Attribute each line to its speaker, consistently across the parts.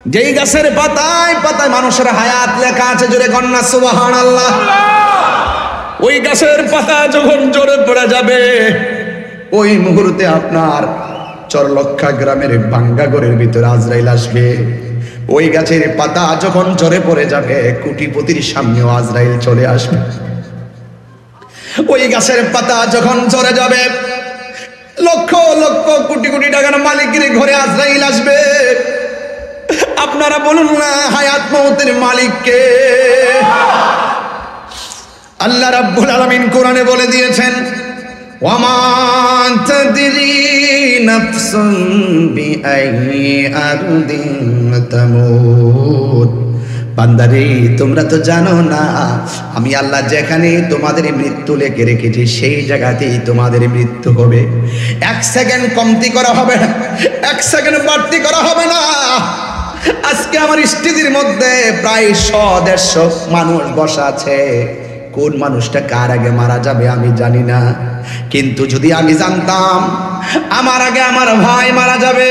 Speaker 1: যেই গাছের পাতায় পাতায় মানুষের হায়াত লেখা আছে, জোরে কন্যা সুবহানাল্লাহ। ওই গাছের পাতা যখন জোরে পড়ে যাবে, ওই মুহূর্তে আপনার চরলক্ষা গ্রামের ভাঙ্গাগড়ের ভিতরে আজরাইল আসবে। ওই গাছের পাতা যখন জোরে পড়ে যাবে, কোটিপতির সামনেও আজরাইল চলে আসবে। ওই গাছের পাতা যখন ঝরে যাবে, লক্ষ লক্ষ কোটি কোটি টাকার মালিকের ঘরে আজরাইল আসবে। আপনারা বলুন না, হায়াত মউতের মালিক কে? আল্লাহ রাব্বুল আলামিন কোরআনে বলে দিয়েছেন, ওয়ামা তাদরি নাফসুন বিআইয়ি আরদিন তামুত। বান্দারে, তোমরা তো জানো না আমি আল্লাহ যেখানে তোমাদের মৃত্যু লিখে রেখেছি সেই জায়গাতেই তোমাদের মৃত্যু হবে। এক সেকেন্ড কমতি করা হবে না, এক সেকেন্ড বাড়তি করা হবে না। আজকে আমার স্টেজের মধ্যে প্রায় 100-150 মানুষ বসা আছে। কোন মানুষটা কার আগে মারা যাবে আমি জানি না, কিন্তু যদি আমি জানতাম আমার আগে আমার ভাই মারা যাবে,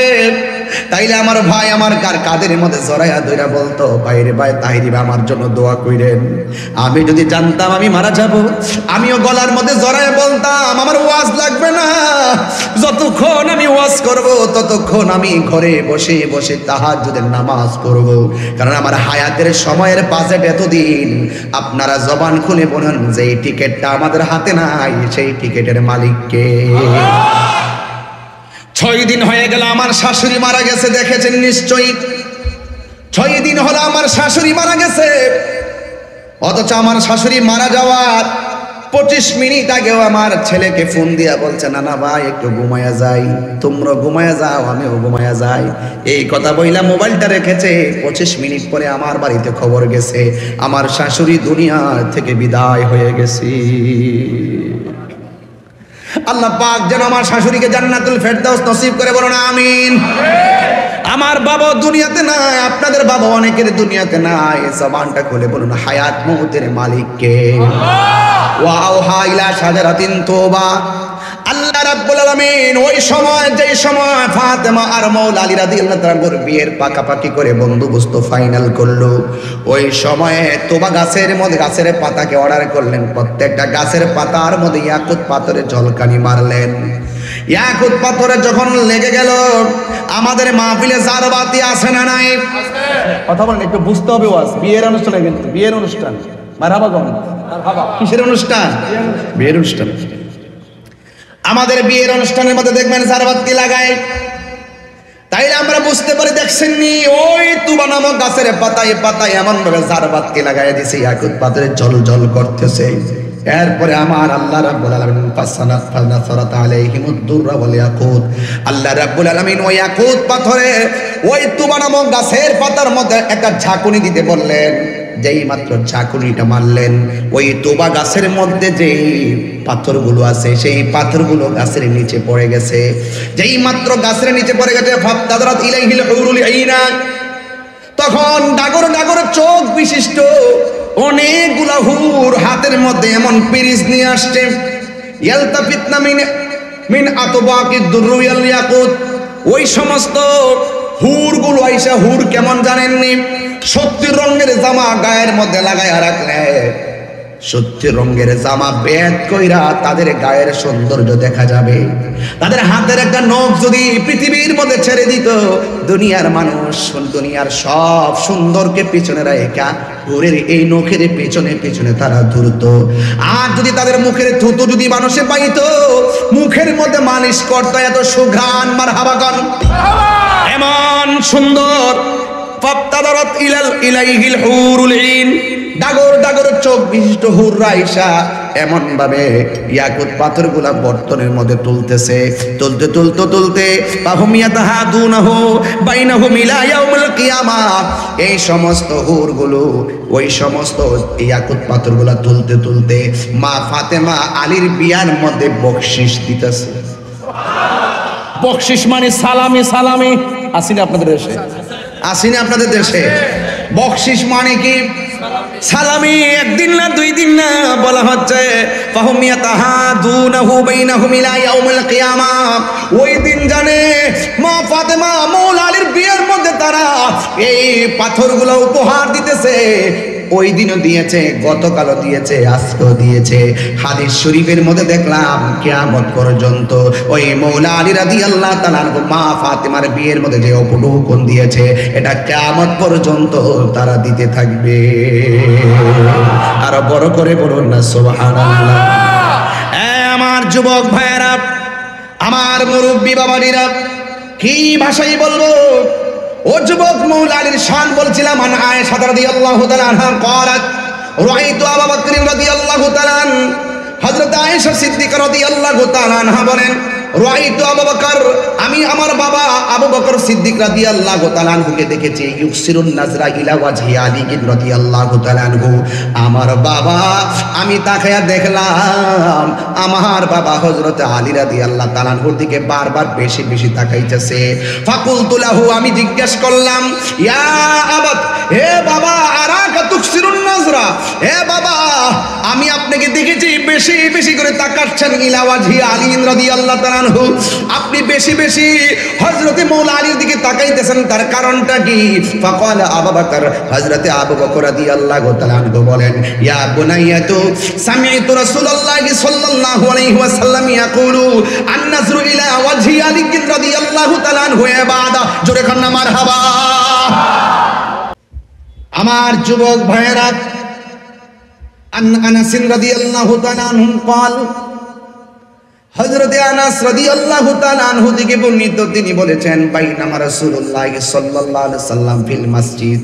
Speaker 1: তাইলে আমার ভাই আমার কাদের মধ্যে জড়াইয়া ধইরা বলতো, ভাইরে ভাই তাহিরি ভাই আমার জন্য দোয়া কইরেন। আমি যদি জানতাম আমি মারা যাব, আমিও গলার মধ্যে জড়াইয়া বলতাম আমার ওয়াজ লাগবে না, যতক্ষণ আমি ওয়াজ করব ততক্ষণ আমি ঘরে বসে বসে তাহাজ্জুদের নামাজ পড়ব। কারণ আমার হায়াতের সময়ের বাজেট এতদিন। আপনারা জবান খুলে বলেন যে এই টিকিটটা আমাদের হাতে নাই, সেই টিকিটের মালিক কে? 6 দিন হয়ে গেল আমার শাশুড়ি মারা গেছে, দেখেছেন নিশ্চয়ই। 6 দিন হলো আমার শাশুড়ি মারা গেছে, অথচ আমার শাশুড়ি মারা যাওয়ার 25 মিনিট আগেও আমার ছেলেকে ফোন দিয়া বলছে, নানা ভাই একটু ঘুমায়া যাই, তোমরা ঘুমায়া যাও আমিও ঘুমায়া যাই। এই কথা বইলা মোবাইলটা রেখেছে। 25 মিনিট পরে আমার বাড়িতে খবর গেছে আমার শাশুড়ি দুনিয়া থেকে বিদায় হয়ে গেছে। আল্লাহ পাক যেন আমার শাশুড়িকে জান্নাতুল ফেরদাউস নসিব করে, বলুন আমিন। আমার বাবা দুনিয়াতে নাই, আপনাদের বাবা অনেকের দুনিয়াতে নাই। জবানটা খুলে বলুন হায়াত মউতের মালিক কে? ওয়াওহা ইলা শাজারাতিন তওবা। আল্লাহ রাব্বুল আলামিন ওই সময়, যেই সময় ফাতেমা আর মাওলা আলী রাদিয়াল্লাহু তাআলার বিয়ের পাকাপাকি করে বন্দোবস্ত ফাইনাল করলো, ওই সময়ে তোবা গাছের মধ্যে গাছের পাতাকে অর্ডার করলেন, প্রত্যেকটা গাছের পাতার মধ্যে ইয়াকুত পাথরের ঝলকানি মারলেন। ইয়াকুত পাথরে যখন লেগে গেল, আমাদের মাহফিলে জারবাতি আছে না নাই? কথা বলেন, একটু বুঝতে হবে। ওয়াজ বিয়ের অনুষ্ঠানে, কিন্তু বিয়ের অনুষ্ঠান। মারহাবা গম, মারহাবা। কিসের অনুষ্ঠান? বিয়ের অনুষ্ঠান। আমাদের বিয়ের অনুষ্ঠানের মধ্যে দেখবেন জারবাতি লাগায়, তাইলে আমরা বুঝতে পারি দেখছেন নি ওই তুবা নামক গাছের পাতায় পাতায় এমন ভাবে জারবাতি লাগায় দিছে, ইয়াকুত পাথরে জল জল করতেছে। এরপরে আমার আল্লাহ রাব্বুল আলামিন ফাসনাত আলাইহিমুদ দুররা ওয়াল ইয়াকুত, আল্লাহ রাব্বুল আলামিন ওই ইয়াকুত পাথরে ওই তুবা নামক গাছের পাতার মধ্যে একটা ঝাঁকুনি দিতে বললেন। যেই মাত্র ঝাঁকুনিটা মারলেন, ওই তোবা গাছের মধ্যে যেই পাথরগুলো আছে সেই পাথরগুলো গাছের নিচে পড়ে গেছে। যেই মাত্র গাছের নিচে পড়ে গেছে, ফাতাদারাত ইলাইহিল হুরুল আইনা, তখন ডাগর ডাগর চোখ বিশিষ্ট অনেকগুলা হুর হাতের মধ্যে এমন পিরিচ নিয়ে আসছে। ইয়ালতাফিতনা মিন আতবাকিদ দুররি ওয়াল ইয়াকুত। ওই সমস্ত হুরগুলো আইসা, হুর কেমন জানেননি? 70 রঙের জামা গায়ের মধ্যে লাগাইয়া রাখলে 70 রঙের জামা বেদ কইরা তাদের গায়ের সৌন্দর্য দেখা যাবে। তাদের হাতের একটা নখ যদি পৃথিবীর মধ্যে ছেড়ে দিত, দুনিয়ার মানুষ দুনিয়ার সব সুন্দরকে পিছনে রেখা হুরের এই নখের পেছনে পেছনে তারা ধরত। আর যদি তাদের মুখের থুতু যদি মানুষে পাইতো, মুখের মধ্যে মালিশ করতো, এত সুঘ্রাণ। মারহাবা গান, এমন সুন্দর। ফাতাদারাত ইলাইহিল হুরুল আইন, ডাগর ডাগর চোখ বিশিষ্ট হুররা আইসা এমন ভাবে ইয়াকুত পাথরগুলা বর্তনের মধ্যে তুলতেছে। তুলতে তুলতে তুলতে ফাহুম ইয়াতাহাদুনাহু বাইনাহুম ইলা ইয়াউমিল কিয়ামাহ। এই সমস্ত হুরগুলো ওই সমস্ত ইয়াকুত পাথরগুলা তুলতে তুলতে মা ফাতেমা আলীর বিয়ার মধ্যে বকশিশ দিতেছে। বকশিশ মানে সালামি। সালামি আসেনি আপনাদের দেশে? আসেনি আপনাদের দেশে? বকশিশ মানে কি? সালামি। একদিন না 2 দিন না, বলা হচ্ছে ফাহুম ইয়াতাহাদুনাহু বাইনাহুম ইলা ইয়াউমিল কিয়ামাহ। ওই দিন জানে মা ফাতেমা মাওলা আলীর বিয়ের মধ্যে তারা এই পাথরগুলো উপহার দিতেছে। ওই দিনও দিয়েছে, গতকালও দিয়েছে, আজকেও দিয়েছে। হাদিস শরীফের মধ্যে দেখলাম কিয়ামত পর্যন্ত ওই মৌলা আলী রাদিয়াল্লাহু তাআলা মা ফাতেমার বিয়ের মধ্যে যে উপঢৌকন দিয়েছে, এটা কিয়ামত পর্যন্ত তারা দিতে থাকবে। আরো বড় করে বলুন না সুবহানাল্লাহ। আমার যুবক ভাইয়েরা, আমার মুরব্বী বাবাজিরা, কি ভাষাই বলবো। ও যুবক, মৌলা আলীর শান বলছিলাম। আন আয়েশা রাদিয়াল্লাহু তাআলা আনহা قالت রাআইতু আবু বকর রাদিয়াল্লাহু তাআলা, হযরত আয়েশা সিদ্দিকা রাদিয়াল্লাহু তাআলা আনহা বলেন, রাআইতু আবু বকর, আমি আমার বাবা আবু বকর সিদ্দিক রাদিয়াল্লাহু তাআলা আনহুকে দেখেছি, ইউসিরুন নাজরা ইলা ওয়াজহি আলী রাদিয়াল্লাহু তাআলা আনহু। আমার বাবা, আমি তাকায়া দেখলাম আমার বাবা হযরত আলী রাদিয়াল্লাহু তাআলা আনহুর দিকে বারবার বেশি বেশি তাকাইতেছে। ফাকুলতু লাহু, আমি জিজ্ঞেস করলাম, ইয়া আবাত, হে বাবা, আরাকা তুকসিরুন নাজরা, হে বাবা, আমি আপনাকে দেখেছি বেশি বেশি করে তাকাচ্ছেন ইলা ওয়াজহি আলী রাদিয়াল্লাহু তাআলা আনহু, আপনি বেশি বেশি হযরতে মৌলা আলীর দিকে তাকাইতেছেন, তার কারণটা কি? ফাকালা আবু বকর, হযরতে আবু বকর রাদিয়াল্লাহু তাআলা আনহু বলেন, ইয়া বুনাইয়াতু সামি'তু রাসূলুল্লাহি সাল্লাল্লাহু আলাইহি ওয়াসাল্লাম ইয়াকুলু আন-নাজরু ইলা ওয়াজহি আলী রাদিয়াল্লাহু তাআলা আনহু ইবাদা। জোরে খান না মারহাবা। আমার যুবক ভাইয়েরা, আন আনাস রাদিয়াল্লাহু তাআলা আনহু قال, হযরত আনাস রাদিয়াল্লাহু তাআলা আনহু থেকে বর্ণিত, তিনি বলেছেন, বাইনামা রাসূলুল্লাহ সাল্লাল্লাহু আলাইহি সাল্লাম ফিল মসজিদ,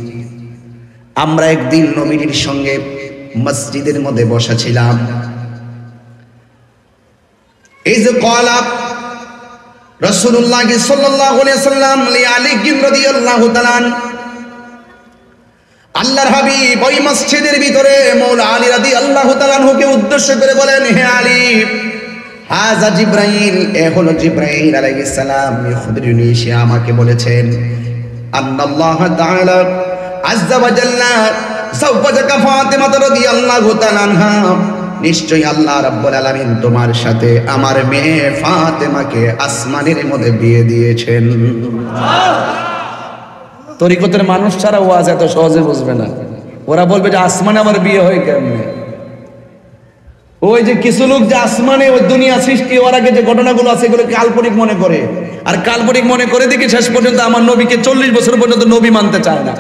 Speaker 1: আমরা একদিন নবীর সঙ্গে মসজিদের মধ্যে বসা ছিলাম। এই যে কলা রাসূলুল্লাহ সাল্লাল্লাহু আলাইহি সাল্লাম লি আলী রাদিয়াল্লাহু তাআলা, আল্লাহর হাবিব ওই মসজিদের ভিতরে মৌলা আলী রাদিয়াল্লাহু তাআলা আনহুকে উদ্দেশ্য করে বলেন, হে আলী, হাজা জিব্রাইল, এ হলো জিব্রাইল আলাইহিস সালাম, ইখবিরুনি, সে আমাকে বলেছেন, আল্লাহ তাআলা আযজা ওয়া জাল্লা সাওফাজাকা ফাতিমা রাদিয়াল্লাহু তাআলা আনহা, নিশ্চয়ই আল্লাহ রাব্বুল আলামিন তোমার সাথে আমার মেয়ে ফাতেমাকে আসমানের মধ্যে বিয়ে দিয়েছেন। তরিকতের মানুষ ছাড়া ওয়াজ এত সহজে বুঝবে না। ওরা বলবে যে আসমানে আবার বিয়ে হয় কেমনে? ওই যে কিছু লোক যে আসমানে ওই দুনিয়া সৃষ্টি হওয়ার আগে যে ঘটনাগুলো আছে এগুলো কাল্পনিক মনে করে, আর কাল্পনিক মনে করে দেখি শেষ পর্যন্ত আমার নবীকে 40 বছর পর্যন্ত নবী মানতে চায় না।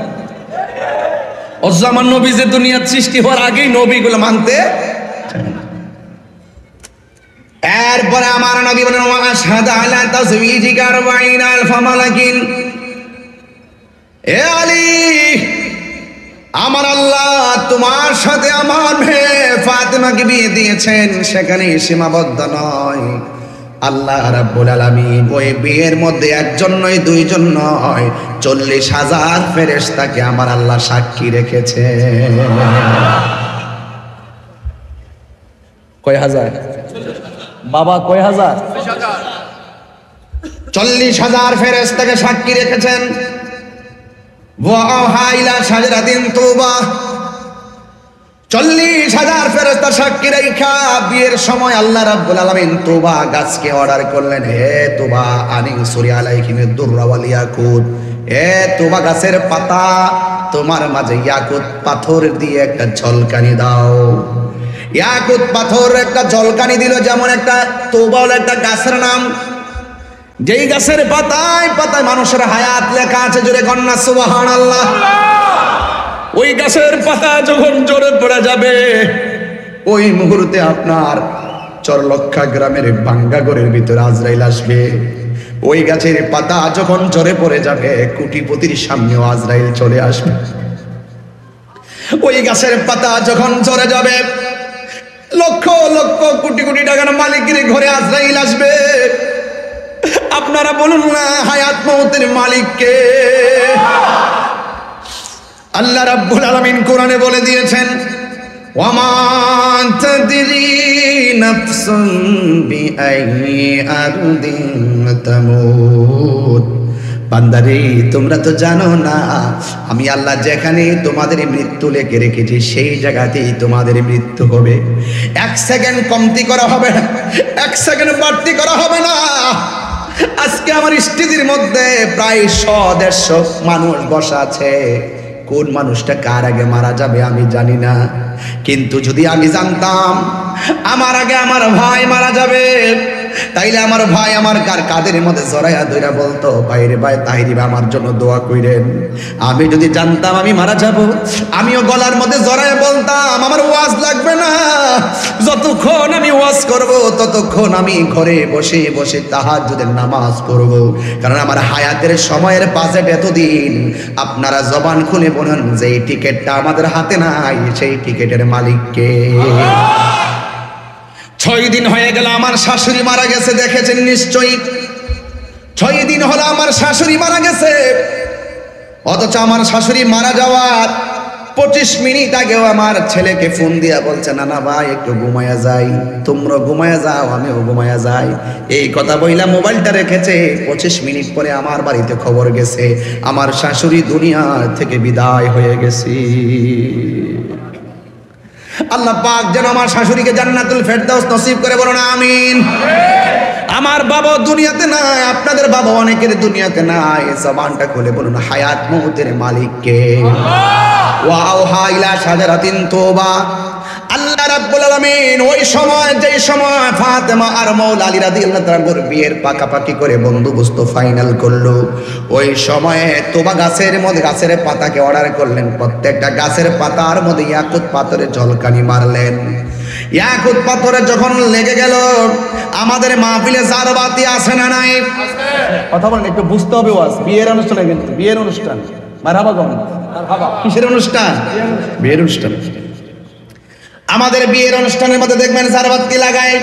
Speaker 1: অথচ আমার নবী যে দুনিয়া সৃষ্টি হওয়ার আগেই নবীগুলো মানতে। এরপরে আমার নবী বলেন, ওয়া আশহাদু আলা তাজওয়িজিকা 40,000 মালাকিন, এ আলী, আমার আল্লাহ তোমার সাথে আমার মেয়ে ফাতেমাকে বিয়ে দিয়েছেন, সেখানে সীমাবদ্ধ নয়। আল্লাহ রাব্বুল আলামিন ওই বিয়ের মধ্যে একজন নয়, দুইজন নয়, 40,000 ফেরেশতাকে আমার আল্লাহ সাক্ষী রেখেছে। কয় হাজার? বাবা কয় হাজার? 40,000 ফেরেশতাকে সাক্ষী রেখেছেন। ওয়াহাইলা শাজরাতিন তুবা, 40,000 ফেরেশতা সাক্ষী রেখা বিয়ের সময় আল্লাহ রাব্বুল আলামিন তুবা গাছকে অর্ডার করলেন, হে তুবা আনিসুরি আলাইহিমিদ দুররা ওয়াল ইয়াকুত, হে তুবা গাছের পাতা, তোমার মাঝে ইয়াকুত পাথর দিয়ে একটা ঝলকানি দাও। ইয়াকুত পাথর একটা ঝলকানি দিল, যেমন একটা তুবা হলো একটা গাছের নাম, যেই গাছের পাতায় পাতায় মানুষের হায়াত লেখা আছে। জোরে কন্যা সুবহানাল্লাহ। ওই গাছের পাতা যখন জোরে পড়ে যাবে, ওই মুহূর্তে আপনার চরলক্ষা গ্রামের ভাঙ্গাগরের ভিতরে আজরাইল আসবে। ওই গাছের পাতা যখন জোরে পড়ে যাবে, কোটিপতির সামনেও আজরাইল চলে আসবে। ওই গাছের পাতা যখন ঝরে যাবে, লক্ষ লক্ষ কোটি কোটি টাকার মালিকের ঘরে আজরাইল আসবে। আপনারা বলুন না, হায়াত মউতের মালিক কে? আল্লাহ রাব্বুল আলামিন কোরআনে বলে দিয়েছেন, ওয়ামা তাদরি নাফসুন বিআইয়ি আরদিন তামুত, বান্দারে তোমরা তো জানো না আমি আল্লাহ যেখানে তোমাদের মৃত্যু লিখে রেখেছি সেই জায়গাতেই তোমাদের মৃত্যু হবে। 1 সেকেন্ড কমতি করা হবে না, 1 সেকেন্ড বাড়তি করা হবে না। আজকে আমার স্টেজের মধ্যে প্রায় 100-150 মানুষ বসা আছে। কোন মানুষটা কার আগে মারা যাবে আমি জানি না, কিন্তু যদি আমি জানতাম আমার আগে আমার ভাই মারা যাবে, তাইলে আমার ভাই আমার কাদের মধ্যে জড়াইয়া ধইরা বলতো, ভাইরে ভাই তাহিরি ভাই আমার জন্য দোয়া কইরেন। আমি যদি জানতাম আমি মারা যাব, আমিও গলার মধ্যে জড়াইয়া বলতাম আমার ওয়াজ লাগবে না, যতক্ষণ আমি ওয়াজ করব ততক্ষণ আমি ঘরে বসে বসে তাহাজ্জুদের নামাজ পড়ব। কারণ আমার হায়াতের সময়ের বাজেট এতদিন। আপনারা জবান খুলে বলেন যে এই টিকিটটা আমাদের হাতে নাই, সেই টিকিটের মালিক কে? 6 দিন হয়ে গেল আমার শাশুড়ি মারা গেছে, দেখেছেন নিশ্চয়ই। 6 দিন হলো আমার শাশুড়ি মারা গেছে, অথচ আমার শাশুড়ি মারা যাওয়ার 25 মিনিট আগেও আমার ছেলেকে ফোন দিয়া বলছে, নানা ভাই একটু ঘুমায়া যাই, তোমরা ঘুমায়া যাও আমিও ঘুমায়া যাই। এই কথা বইলা মোবাইলটা রেখেছে। 25 মিনিট পরে আমার বাড়িতে খবর গেছে আমার শাশুড়ি দুনিয়া থেকে বিদায় হয়ে গেছে। আল্লাহ পাক যেন আমার শাশুড়িকে জান্নাতুল ফেরদাউস নসিব করে, বলুন আমিন। আমার বাবা দুনিয়াতে নাই, আপনাদের বাবা অনেকের দুনিয়াতে নাই। জবানটা খুলে বলুন হায়াত মউতের মালিক কে? ওয়াওহা ইলা শাজারাতিন তওবা। আল্লাহ রাব্বুল আলামিন ওই সময়, যেই সময় ফাতেমা আর মাওলা আলী রাদিয়াল্লাহু তাআলার বিয়ের পাকাপাকি করে বন্দোবস্ত ফাইনাল করলো, ওই সময়ে তোবা গাছের মধ্যে গাছের পাতাকে অর্ডার করলেন, প্রত্যেকটা গাছের পাতার মধ্যে ইয়াকুত পাথরের ঝলকানি মারলেন। ইয়াকুত পাথরে যখন লেগে গেল, আমাদের মাহফিলে জারবাতি আছে না নাই? কথা বলেন, একটু বুঝতে হবে ওয়াজ। বিয়ের অনুষ্ঠানে, কিন্তু বিয়ের অনুষ্ঠান। মারহাবা গো, মারহাবা। কিসের অনুষ্ঠান? বিয়ের অনুষ্ঠান। আমাদের বিয়ের অনুষ্ঠানের মধ্যে দেখবেন জারবাতি লাগায়,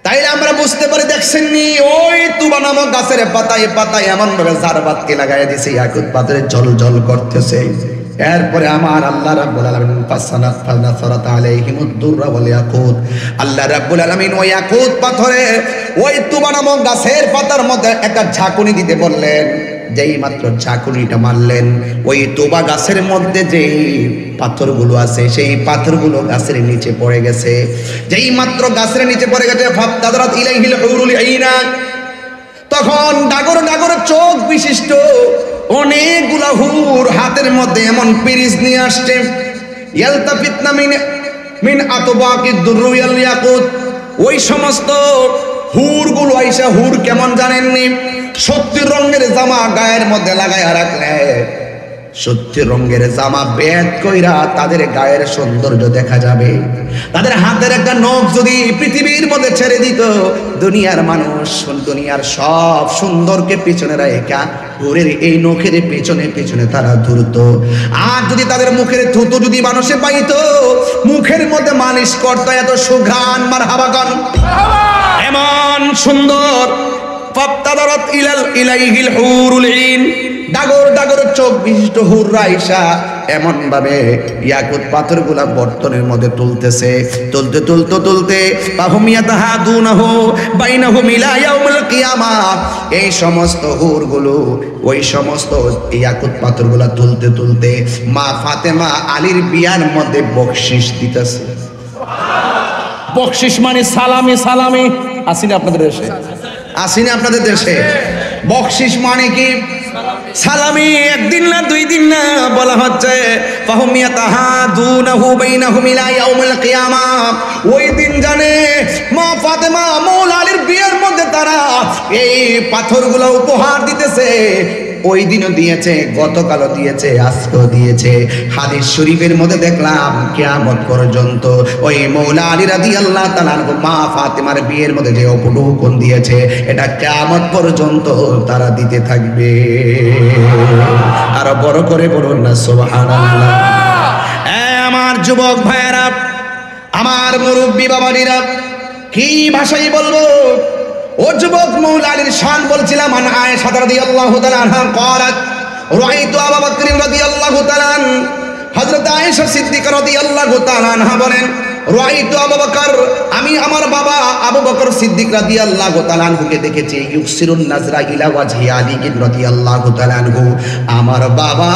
Speaker 1: তাইলে আমরা বুঝতে পারি দেখছেন নি ওই তুবা নামক গাছের পাতায় পাতায় এমন ভাবে জারবাতি লাগায় দিছে, ইয়াকুত পাথরে জল জল করতেছে। এরপরে আমার আল্লাহ রাব্বুল আলামিন ফাসানাত ফানাসারাত আলাইহিমুদ দুররা ওয়াল ইয়াকুত, আল্লাহ রাব্বুল আলামিন ওই ইয়াকুত পাথরে ওই তুবা নামক গাছের পাতার মধ্যে একটা ঝাঁকুনি দিতে বললেন। যেই মাত্র ঝাঁকুনিটা মারলেন, ওই তোবা গাছের মধ্যে যেই পাথরগুলো আছে সেই পাথরগুলো গাছের নিচে পড়ে গেছে। যেই মাত্র গাছের নিচে পড়ে গেছে, ফাবতাদারাত ইলাইহিল হুরুল আইনা, তখন ডাগর ডাগর চোখ বিশিষ্ট অনেকগুলা হুর হাতের মধ্যে এমন পিরিচ নিয়ে আসছে। ইয়ালতাফিতনা মিন আতবাকিদ দুররি ওয়াল ইয়াকুত, ওই সমস্ত হুরগুলো আইসা, হুর কেমন জানেননি? 70 রঙের জামা গায়ের মধ্যে লাগাইয়া রাখলে 70 রঙের জামা বেদ কইরা তাদের গায়ের সৌন্দর্য দেখা যাবে। তাদের হাতের একটা নখ যদি পৃথিবীর মধ্যে ছেড়ে দিত, দুনিয়ার মানুষ দুনিয়ার সব সুন্দরকে পিছনে রেখে হুরের এই নখের পেছনে পেছনে তারা ঘুরত। আর যদি তাদের মুখের থুতু যদি মানুষে পাইতো, মুখের মধ্যে মালিশ করতো, এত সুঘ্রাণ, মারহাবা গান, এমন সুন্দর। ফাবতাদারাত ইলাইহিল হুরুল আইন, ডাগর ডাগর চোখ বিশিষ্ট হুররা আইসা এমন ভাবে ইয়াকুত পাথরগুলা বর্তনের মধ্যে তুলতেছে। তুলতে তুলতে তুলতে ফাহুম ইয়াতাহাদুনাহু বাইনাহুম ইলা ইয়াউমিল কিয়ামাহ, এই সমস্ত হুরগুলো ওই সমস্ত ইয়াকুত পাথরগুলা তুলতে তুলতে মা ফাতেমা আলীর বিয়ার মধ্যে বকশিশ দিতেছে। বকশিশ মানে সালামি। সালামি আসেনি আপনাদের দেশে? আসেনি আপনাদের দেশে? বকশিশ মানে কি? সালামি। একদিন না, 2 দিন না, বলা হচ্ছে ফাহুম ইয়াতাহাদুনাহু বাইনাহুম ইলা ইয়াউমিল কিয়ামাহ, ওই দিন জানে মা ফাতেমা মাওলা আলীর বিয়ের মধ্যে তারা এই পাথরগুলো উপহার দিতেছে। ওই দিনও দিয়েছে, গতকালও দিয়েছে, আজকেও দিয়েছে। হাদিস শরীফের মধ্যে দেখলাম কিয়ামত পর্যন্ত ওই মাওলা আলী রাদিয়াল্লাহু তাআলা মা ফাতেমার বিয়ের মধ্যে যে উপঢৌকন দিয়েছে, এটা কিয়ামত পর্যন্ত তারা দিতে থাকবে। আর বড় করে বলুন না সুবহানাল্লাহ। আমার যুবক ভাইয়েরা, আমার মুরব্বী বাবাজিরা, কি ভাষাই বলবো? ও যুবক, মাওলা আলীর শান বলছিলাম। আন আয়েশা রাদিয়াল্লাহু তাআলা আনহা قالت রাআইতু আবু বকর রাদিয়াল্লাহু তাআলা, হযরত আয়েশা সিদ্দিকা রাদিয়াল্লাহু তাআলা আনহা বলেন, রাআইতু আবু বকর, আমি আমার বাবা আবু বকর সিদ্দিক রাদিয়াল্লাহু তাআলা আনহুকে দেখেছি ইউসিরুন নাজরা ইলা ওয়াজহি আলী রাদিয়াল্লাহু তাআলা আনহু। আমার বাবা,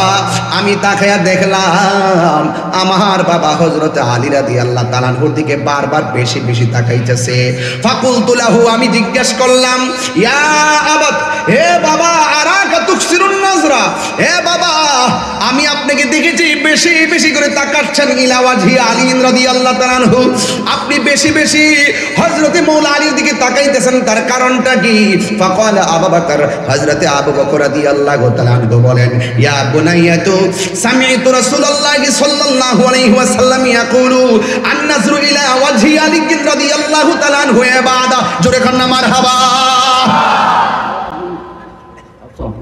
Speaker 1: আমি তাকায়া দেখলাম আমার বাবা হযরত আলী রাদিয়াল্লাহু তাআলা আনহুর দিকে বারবার বেশি বেশি তাকাইতেছে। ফাকুলতু লাহু, আমি জিজ্ঞেস করলাম, ইয়া আবাত, হে বাবা, আরাকা তুকসিরুন নাজরা, হে বাবা, আমি আপনাকে দেখেছি বেশি বেশি করে তাকাচ্ছেন ইলা ওয়াজহি আলী রাদিয়াল্লাহু তাআলা আনহু, আপনি বেশি বেশি হযরতে মাওলা আলীর দিকে তাকাইতেছেন, তার কারণটা কি? ফাকালা আবু বকর, হযরতে আবু বকর রাদিয়াল্লাহু তাআলা আনহু বলেন, ইয়া বুনাইয়াতু সামি'তু রাসূলুল্লাহি সাল্লাল্লাহু আলাইহি ওয়াসাল্লাম ইয়াকুলু আন-নাজরু ইলা ওয়াজহি আলী রাদিয়াল্লাহু তাআলা আনহু ইবাদা। জোরে খান না মারহাবা।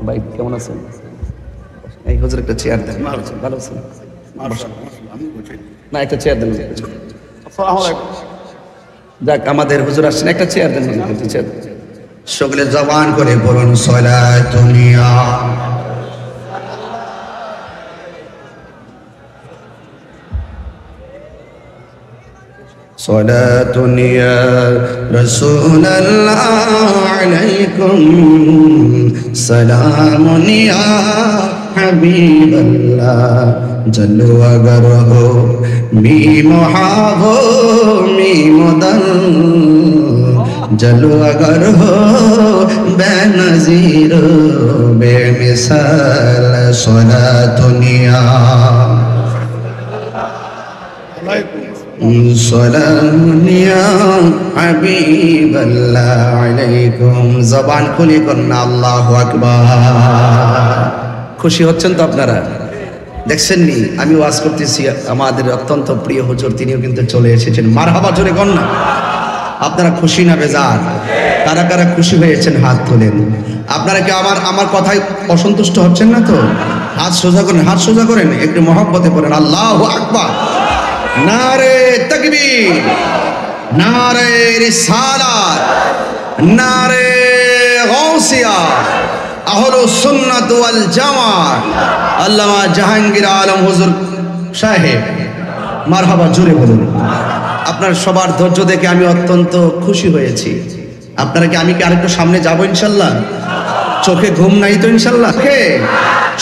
Speaker 1: ভাই কেমন আছেন? এই হুজুর একটা চেয়ার দেন। ভালো আছেন? না, একটা চেয়ার দেন। আসসালামু আলাইকুম। যাক, আমাদের হুজুর আসছেন, একটা চেয়ার দেন। একটা চেয়ার। সকলে জবান করে বলুন সলাতুনিয়া। সলাতুনিয়া রাসূলুল্লাহ আলাইকুম, সালামুনিয়া হাবিবাল্লাহ, জল্লু अगर हो मीम हो मीम दल, जलू अगर हो बेनज़ीर बेमिसाल, सलातुनिया सलामुनिया हबीबल्लाह अलैकुम। जबान खुली करना अल्लाहु আকবার। খুশি হচ্ছেন তো আপনারা? দেখছেন নি, আমি ওয়াজ করতেছি, আমাদের অত্যন্ত প্রিয় হুজুর তিনিও কিন্তু চলে এসেছেন। মারহাবা জোরে কর না। আপনারা খুশি না বেজার? কারা কারা খুশি হয়েছেন হাত তোলেন। আপনারা কি আমার কথায় অসন্তুষ্ট হচ্ছেন না তো? হাত সোজা করেন, হাত সোজা করেন, একটু মহব্বতে পড়েন আল্লাহু আকবার। নারে তাকবীর, নারে রিসালাত, নারে গাউসিয়া, আহলুস সুন্নাত ওয়াল জামাত, আল্লামা জাহাঙ্গীর আলম হুজুর সাহেব। মারহাবা জোরে বলুন। আপনার সবার ধৈর্য দেখে আমি অত্যন্ত খুশি হয়েছি। আপনারা কি, আমি কি আরেকটু সামনে যাবো ইনশাল্লাহ? চোখে ঘুম নাই তো ইনশাল্লাহ?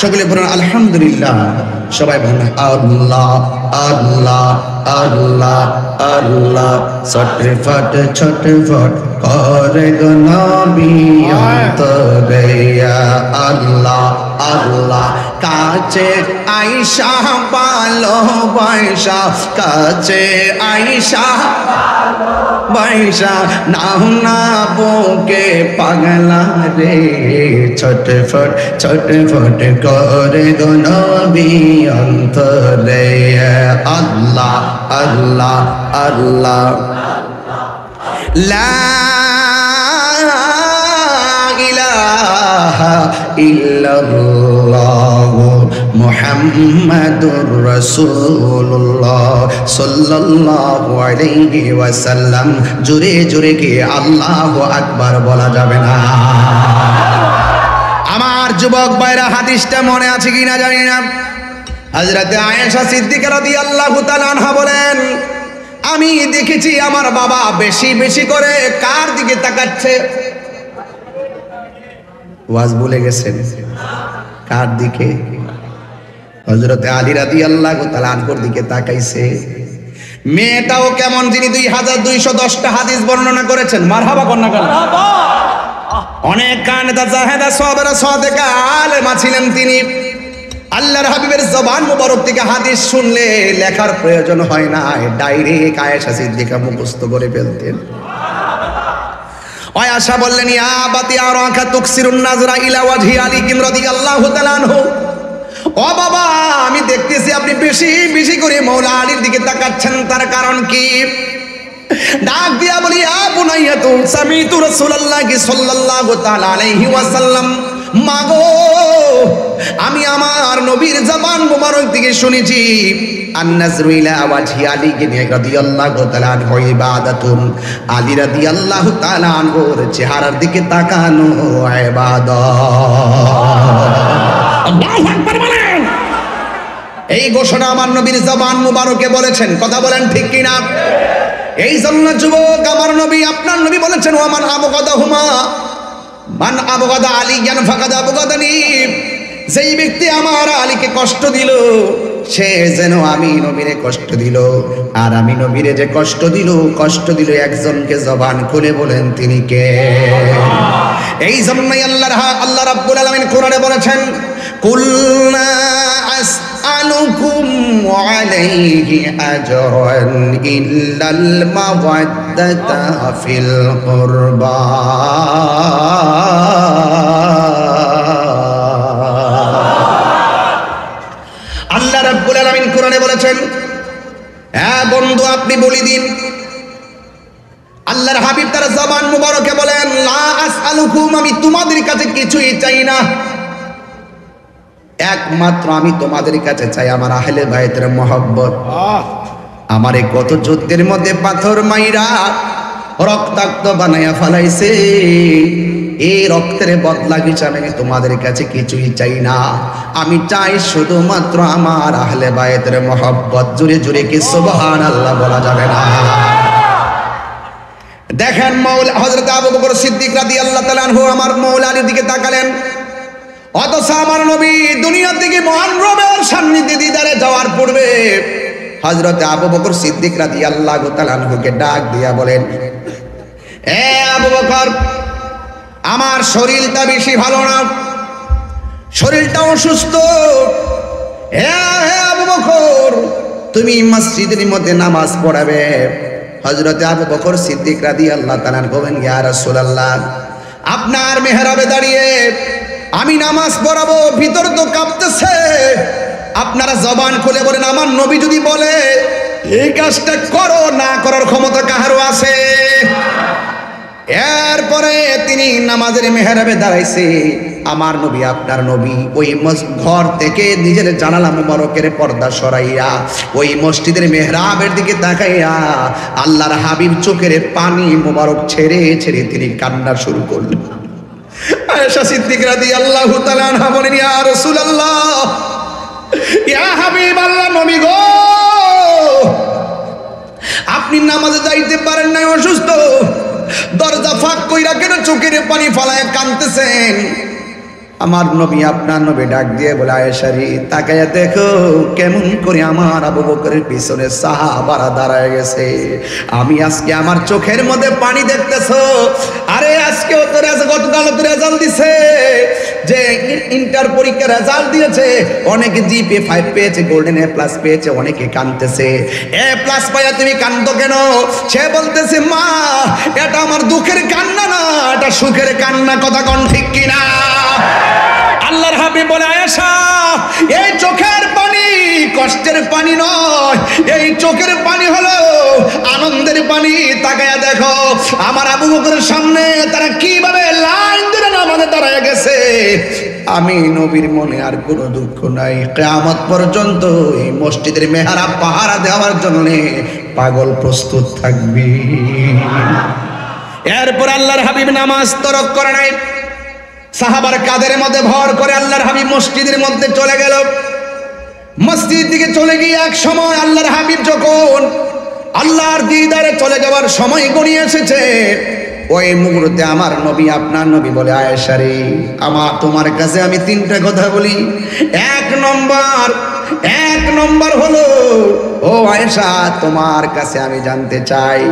Speaker 1: সকলে বলুন আলহামদুলিল্লাহ। সবাই বলুন আল্লাহ আল্লাহ আল্লাহ আল্লাহ। ছটফট ছটফট করে গো নবী অন্তরে, আল্লাহ আল্লাহ। কাছে আয়েশা ভালোবাসা, কাছে আয়েশা ভালোবাসা, নাও না বুকে পাগলা রে, ছটফট ছটফট করে গো নবী অন্তরে, আল্লাহ আল্লাহ আল্লাহ। লা ইলাহা ইল্লাল্লাহ মুহাম্মাদুর রাসূলুল্লাহ সাল্লাল্লাহু আলাইহি ওয়াসাল্লাম। জোরে জোরে কি আল্লাহু আকবার বলা যাবে না? আমার যুবক ভাইরা, হাদিসটা মনে আছে কিনা জানি না। হযরতে আয়েশা সিদ্দিকা রাদিয়াল্লাহু তাআলা আনহা বলেন, আমি দেখেছি আমার বাবা বেশি বেশি করে কার দিকে তাকাচ্ছে। ওয়াজ ভুলে গেছেন? কার দিকে? হযরতে আলী রাদিয়াল্লাহু তাআলা আনহুর দিকে তাকাইছে। মেয়েটাও কেমন, যিনি 2210টা হাদিস বর্ণনা করেছেন। মারহাবা কন্যা কন্যা। অনেক কানেদা জাহেদা সাহাবা সাদেকা আলেমা ছিলেন তিনি। আল্লাহর হাবিবের জবান মুবারক থেকে হাদিস শুনলে লেখার প্রয়োজন হয় না, ডাইরেক্ট আয়েশা সিদ্দিকা মুখস্থ করে ফেলতেন। আয়েশা বললেন, ইয়া আবাতি আরাকা তুকসিরুন নাজরা ইলা ওয়াজহি আলী রাদিয়াল্লাহু তাআলা আনহু। ও বাবা, আমি দেখতেছি আপনি বেশি বেশি করে মাওলা আলীর দিকে তাকাচ্ছেন, তার কারণ কি? ডাক দিয়া বলি, ইয়া বুনাইয়াতু সামিতু রাসূলুল্লাহি সাল্লাল্লাহু তাআলা আলাইহি ওয়াসাল্লাম। মাগো, আমি আমার নবীর জবান মুবারক থেকে শুনেছি, আন-নাজরু ইলা ওয়াজহি আলী রাদিয়াল্লাহু তাআলা আনহু ইবাদাতুন। আলী রাদিয়াল্লাহু তাআলা আনহুর চেহারার দিকে তাকানো ইবাদত। আল্লাহু আকবার বলেন। এই এই ঘোষণা আমার নবীর জবান মুবারকে বলেছেন। কথা বলেন ঠিক কিনা? এই জন্য যুবক, আমার নবী আপনার নবী বলেছেন, ওয়ামান আবগাদাহুমা মান আবগাদা আলিয়ান ফাকাদ আবগাদানি, যেই ব্যক্তি আমার আলীকে কষ্ট দিল সে যেন আমি নবীরে কষ্ট দিল, আর আমি নবীরে যে কষ্ট দিল একজনকে। জবান খুলে বলেন তিনি কে? এই জন্যই আল্লাহ রাব্বুল আলামিন কোরআনে বলেছেন, কুল্লা আসআলুকুম আলাইহি আজরান ইল্লাল মাওয়াদ্দাতা ফিল কুরবা। আল্লাহ রাব্বুল আলামিন কোরআনে বলেছেন, হ্যাঁ বন্ধু আপনি বলি দিন। আল্লাহর হাবিব তার জবান মুবারকে বলেন, লা আসআলুকুম, আমি তোমাদের কাছে কিছুই চাই না, একমাত্র আমি তোমাদের কাছে চাই আমার আহলে বাইতের মহব্বত। আমারে কত যুদ্ধের মধ্যে পাথর মাইরা রক্তাক্ত বানাইয়া ফেলাইছে, এই রক্তের বদলা হিসাবে আমি তোমাদের কাছে কিছুই চাই না, আমি চাই শুধুমাত্র আমার আহলে বাইতের মহব্বত। জোরে জোরে কি সুবহানাল্লাহ বলা যাবে না? দেখেন হযরত আবু বকর সিদ্দিক রাদিয়াল্লাহু তাআলা আনহু আমার মাওলা আলীর দিকে তাকালেন, অথচ আমার নবী দুনিয়া থেকে মহান রবের সান্নিধ্যে দিদারে যাওয়ার পূর্বে হযরত আবু বকর সিদ্দিক রাদিয়াল্লাহু তাআলা আনহুকে ডাক দিয়া বলেন, এ আবু বকর, আমার শরীরটা বেশি ভালো না, শরীরটা অসুস্থ। হে আবু বকর, তুমি মসজিদের মধ্যে নামাজ পড়াবে। হযরত আবু বকর সিদ্দিক রাদিয়াল্লাহু তাআলা বলেন, ইয়া রাসূলুল্লাহ, আপনার মেহরাবে দাঁড়িয়ে আমি নামাজ পড়াবো, ভিতর তো কাঁপতেছে। আপনারা জবান খুলে বলেন, আমার নবী যদি বলে এই কাজটা করো, না করার ক্ষমতা কাহারও আছে? এরপরে তিনি নামাজের মেহরাবে দাঁড়াইছে। আমার নবী আপনার নবী ওই ঘর থেকে নিজের জানালা মুবারকের পর্দা সরাইয়া ওই মসজিদের মেহরাবের দিকে তাকাইয়া আল্লাহর হাবিব চোখের পানি মুবারক ছেড়ে ছেড়ে তিনি কান্না শুরু করলেন। আয়েশা সিদ্দিক রাদিয়াল্লাহু তাআলা আনহা বলেন, ইয়া রাসূলুল্লাহ, ইয়া হাবিবাল্লাহ, নবী গো, আপনি নামাজে যাইতে পারেন না, অসুস্থ, দরজা ফাঁক কইরা কেন চোখের পানি ফালায় কাঁদতেছেন? আমার নবী আপনার নবী ডাক দিয়ে বলে, আয়েশা রে, তাকায়া দেখো কেমন করে আমার আবু বকরের পিছনে সাহাবারা দাঁড়ায় গেছে। আমি আজকে আমার চোখের মধ্যে পানি দেখতেছো। আরে আজকেও তো গতকাল তো রেজাল্ট দিছে, যে ইন্টার পরীক্ষার রেজাল্ট দিয়েছে, অনেকে জিপি 5 পেয়েছে, গোল্ডেন এ প্লাস পেয়েছে, অনেকে কাঁদতেছে। এ প্লাস পাইয়া তুমি কাঁদো কেন? সে বলতেছে, মা, এটা আমার দুঃখের কান্না না, এটা সুখের কান্না। কথা কোন ঠিক কিনা? আল্লাহর হাবিব বলে, আয়েশা, এই চোখের পানি কষ্টের পানি নয়, এই চোখের পানি হলো আনন্দের পানি। তাকায়া দেখো আমার আবু বকরের সামনে তারা কিভাবে লাইন ধরে নামাজে দাঁড়ায় গেছে। আমি নবীর মনে আর কোনো দুঃখ নাই, কিয়ামত পর্যন্ত এই মসজিদের মেহরাব পাহারা দেওয়ার জন্য পাগল প্রস্তুত থাকবি। এরপর আল্লাহর হাবিব নামাজ তরক করে নাই, সাহাবার কাদের মধ্যে ভর করে আল্লাহর হাবিব মসজিদের মধ্যে চলে গেল। মসজিদ দিকে চলে গিয়ে এক সময় আল্লাহর হাবিব যখন আল্লাহর দিদারে চলে যাওয়ার সময় গড়িয়ে এসেছে, ওই মুহূর্তে আমার নবী আপনার নবী বলে, আয়েশা রে, আমার তোমার কাছে আমি 3টা কথা বলি। এক নম্বর হলো, ও আয়েশা, তোমার কাছে আমি জানতে চাই,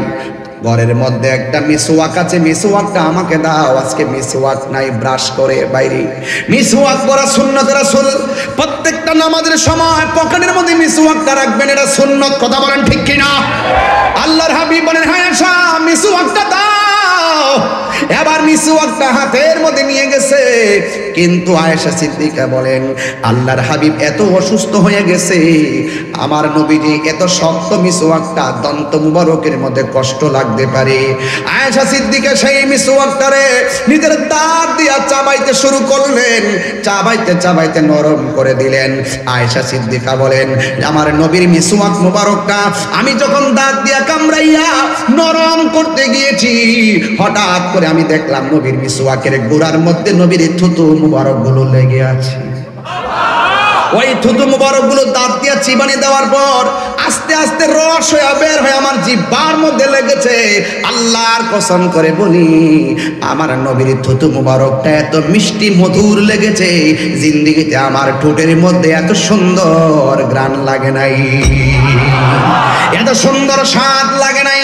Speaker 1: ঘরের মধ্যে একটা মিসওয়াক আছে, মিসওয়াকটা আমাকে দাও। আজকে মিসওয়াক নাই, ব্রাশ করে বাইরে মিসওয়াক করা সুন্নাত রাসূল। প্রত্যেকটা নামাজের সময় পকেটের মধ্যে মিসওয়াকটা রাখবেন, এটা সুন্নাত। কথা বলেন ঠিক কিনা? আল্লাহর হাবিব বলেন, হ্যাঁ আয়েশা, মিসওয়াকটা দাও। এবার মিসওয়াকটা হাতের মধ্যে নিয়ে গেছে, কিন্তু আয়েশা সিদ্দিকা বলেন, আল্লাহর হাবিব এত অসুস্থ হয়ে গেছে, আমার নবীজি এত শক্ত মিসওয়াকটা দন্ত মুবারকের মধ্যে কষ্ট লাগতে পারে। আয়েশা সিদ্দিকা সেই মিসওয়াকটারে নিজের দাঁত দিয়া চাবাইতে শুরু করলেন, চাবাইতে চাবাইতে নরম করে দিলেন। আয়েশা সিদ্দিকা বলেন, আমার নবীর মিসওয়াক মুবারকটা আমি যখন দাঁত দিয়া কামড়াইয়া নরম করতে গিয়েছি, হঠাৎ করে আমি দেখলাম নবীর মিসওয়াকের গোড়ার মধ্যে নবীর থুতু মুবারক গুলো লেগে আছে। ওই থুতু মুবারক গুলো দাঁত দিয়ে চিবানি দেওয়ার পর আস্তে আস্তে রস হয়ে বের হয়ে আমার জিহ্বার মধ্যে লেগেছে। আল্লাহর কসম করে বলি, আমার নবীর থুতু মুবারকটা এত মিষ্টি মধুর লেগেছে, জিন্দেগিতে আমার ঠোঁটের মধ্যে এত সুন্দর ঘ্রাণ লাগে নাই, এত সুন্দর স্বাদ লাগে নাই।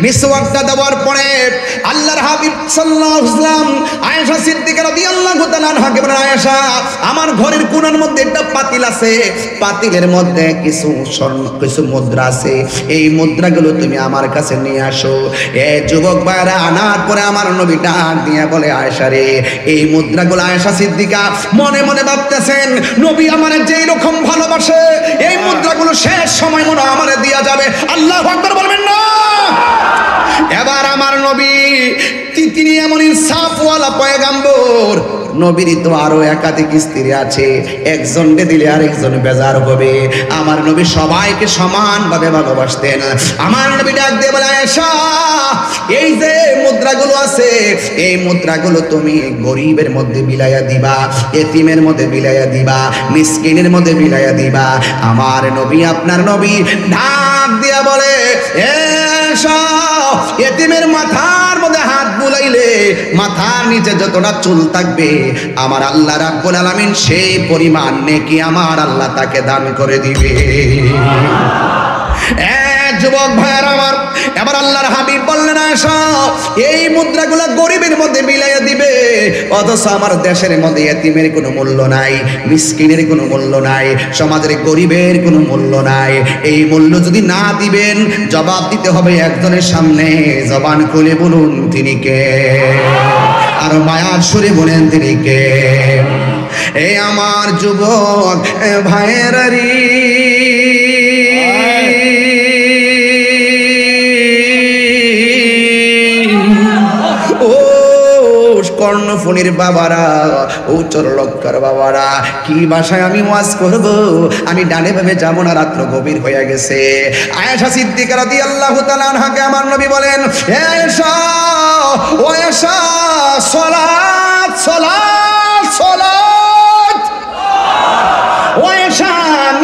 Speaker 1: মিসওয়াকটা দেওয়ার পরে আল্লাহর হাবিব সাল্লাল্লাহু আলাইহি ওয়াসাল্লাম আয়েশা সিদ্দিকা রাদিয়াল্লাহু তাআলা আনহাকে বলেন, আয়েশা, আমার ঘরের কোণার মধ্যে একটা পাতিল আছে, পাতিলের মধ্যে কিছু মুদ্রা আছে, এই মুদ্রাগুলো তুমি আমার কাছে নিয়ে আসো। এই যুবক ভাইরা আনার পরে আমার নবী ডাক দিয়ে বলে, আয়েশা রে, এই মুদ্রাগুলো আয়েশা সিদ্দিকা মনে মনে ভাবতেছেন, নবী আমারে যেই রকম ভালোবাসে, এই মুদ্রাগুলো শেষ সময় মনে আমারে দেয়া যাবে। আল্লাহু আকবার বলবেন না? এবার আমার নবী তিনি এমন ইনসাফওয়ালা পয়গম্বর, নবীর তো আরো একাধিক স্ত্রী আছে, একজনকে দিলে আরেকজন বেজার হবে। আমার নবী সবাইকে সমানভাবে ভালোবাসতেন। আমার নবী ডাক দিয়ে বলে, আয়েশা, এই যে মুদ্রাগুলো আছে, এই মুদ্রাগুলো তুমি গরিবের মধ্যে বিলাইয়া দিবা, এতিমের মধ্যে বিলাইয়া দিবা, মিসকিনের মধ্যে বিলাইয়া দিবা। আমার নবী, আপনার নবী ডাক দিয়া বলে, আয়েশা, এতিমের মাথার মধ্যে হাত বুলাইলে মাথার নিচে যতটা চুল থাকবে, আমার আল্লাহ রাব্বুল আলামিন সেই পরিমাণ নেকি আমার আল্লাহ তাকে দান করে দিবে। যুবক ভাইয়ের আমার, এবার আল্লাহর হাবিব বললেন, আয়েশা, এই মুদ্রাগুলো গরিবের মধ্যে বিলাইয়া দিবে, অথচ আমার দেশের মধ্যে এতিমের কোনো মূল্য নাই, মিসকিনের কোনো মূল্য নাই, সমাজের গরিবের কোনো মূল্য নাই। এই মূল্য যদি না দিবেন, জবাব দিতে হবে একজনের সামনে। জবান খুলে বলুন, তিনি কে? আর মায়ার সুরে বলেন, তিনি কে? এই আমার যুবক ভাইয়েরা রে, কর্ণফুলির বাবারা, ও চরলক্কার বাবারা, কি ভাষায় আমি ওয়াজ করব? আমি ডানে ভাবে যাব না, রাত্র গভীর হয়ে গেছে। আয়েশা সিদ্দিকা রাদিয়াল্লাহু তাআলা আনহাকে আমার নবী বলেন, হে আয়েশা, ও আয়েশা, সালাত সালাত সালাত, ও আয়েশা,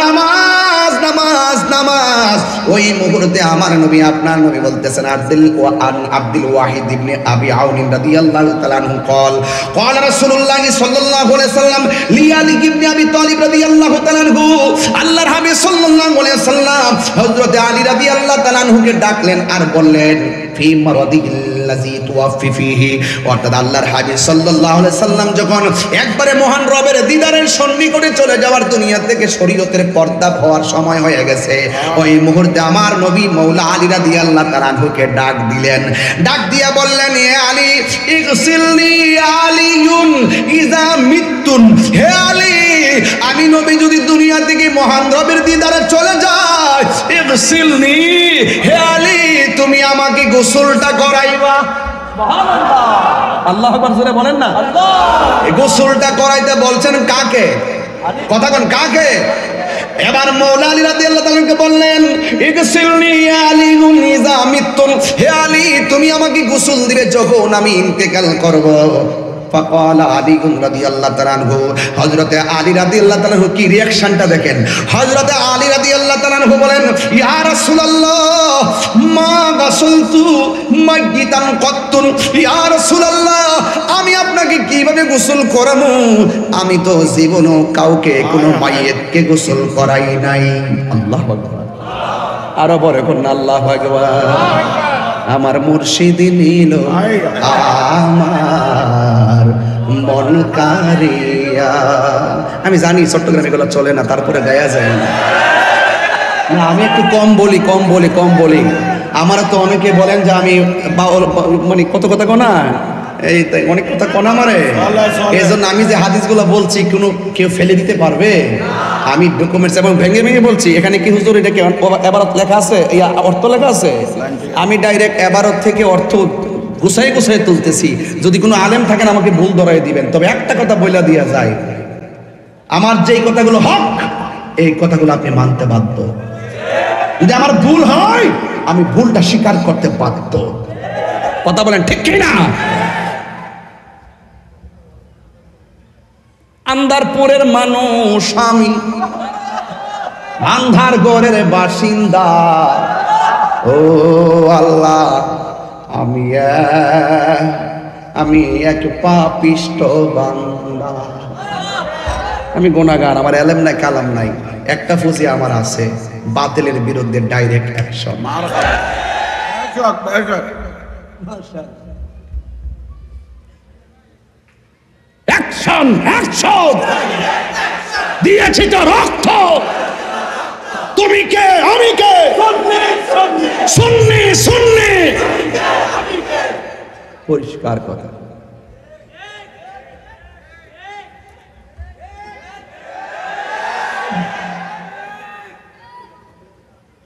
Speaker 1: নামাজ নামাজ নামাজ। ওই মুহূর্তে আমার নবী, আপনার নবী বলতেছেন, আব্দুল ওয়াহিদ ইবনে আবি আউন রাদিয়াল্লাহু তাআলা আনহু قال قال رسول الله صلى الله عليه وسلم لعلي بن ابي طالب রাদিয়াল্লাহু তাআলা আনহু, আল্লাহর হাবিব সাল্লাল্লাহু আলাইহি ওয়াসাল্লাম হযরত আলী রাদিয়াল্লাহু তাআলা আনহুকে ডাকলেন আর বললেন, ফি মারাদিল্লাযী তুওয়াফি ফিহি, অর্থাৎ আল্লাহর হাবিব সাল্লাল্লাহু আলাইহি সাল্লাম যখন একবারে মহান রবের দিদারের সন্নিকটে চলে যাওয়ার, দুনিয়া থেকে শরীয়তের পর্দা হওয়ার সময় হয়ে গেছে, ওই মুহূর্তে আমার নবী মাওলা আলী রাদিয়াল্লাহু তাআলা আনহুকে ডাক দিলেন। ডাক দিয়া বললেন, হে আলী, ইগসিলনি আলিয়ুন ইযা মিতুন, হে আলী, আমি নবী যদি দুনিয়া থেকে মহান রবের দিদারে চলে যাই, ইগসিলনি, হে আলী, তুমি আমাকে গোসলটা করাইবা। সুবহানাল্লাহ, আল্লাহু আকবার জোরে বলেন না। এই গোসলটা করাইতে বলছেন কাকে? কথা কোন কাকে? এবার মাওলা আলী রাদিয়াল্লাহু তাআলাকে বললেন, ইগসিলনি ইয়া আলিয়ুন ইযা মিতুন, হে আলী, তুমি আমাকে গোসল দিবে যখন আমি ইন্তেকাল করব। فقال علي رضي الله تعالى عنه, হযরতে আলী রাদিয়াল্লাহু তাআলা কি রিঅ্যাকশনটা দেখেন। হযরতে আলী রাদিয়াল্লাহু তাআলা বলেন, ইয়া রাসূলুল্লাহ, মা গাসলতু মাইয়িতান কত্তুন, ইয়া রাসূলুল্লাহ, আমি আপনাকে কিভাবে গোসল করাবো? আমি তো জীবনও কাউকে কোনো মাইয়িতকে গোসল করাই নাই। আল্লাহু আকবার, আরো বড় করুন আল্লাহু আকবার। আমার মুর্শিদ নীল আমার মন কারিয়া। আমি জানি চট্টগ্রামে এগুলো চলে না, তারপরে গায়া যায় না। আমি একটু কম বলি। আমার তো অনেকে বলেন যে আমি মানে কত কথা কোনা, এই অনেক কথা কোনা মারে, এই জন্য আমি যে হাদিসগুলো বলছি কেউ ফেলে দিতে পারবে? আমি ডকুমেন্টস এবং ভেঙে বলছি। এখানে কি হুজুর এটা কি এবারত লেখা আছে, অর্থ লেখা আছে? আমি ডাইরেক্ট এবারত থেকে অর্থ গুছাই তুলতেছি। যদি কোনো আলেম থাকেন আমাকে ভুল ধরাই দিবেন। তবে একটা কথা বইলা দিয়া যায়, আমার যেই কথাগুলো হক, এই কথাগুলো আপনি মানতে বাধ্য। যদি আমার ভুল হয়, আমি ভুলটা স্বীকার করতে বাধ্য। কথা বলেন ঠিক কি না? আন্দারপুরের মানুষ আমি, আন্ধার গড়ের বাসিন্দা। ও আল্লাহ, আমি এক পাপিষ্ট বান্দা, আমি গুনাহগার, আমার এলেম নাই কালাম নাই, একটা ফুজি আমার আছে, বাতিলের বিরুদ্ধে ডাইরেক্ট অ্যাকশন। অ্যাকশন অ্যাকশন দিয়েছি তো রক্ত, তুমি কে আমি কে, সুন্নি সুন্নি, পরিষ্কার কথা।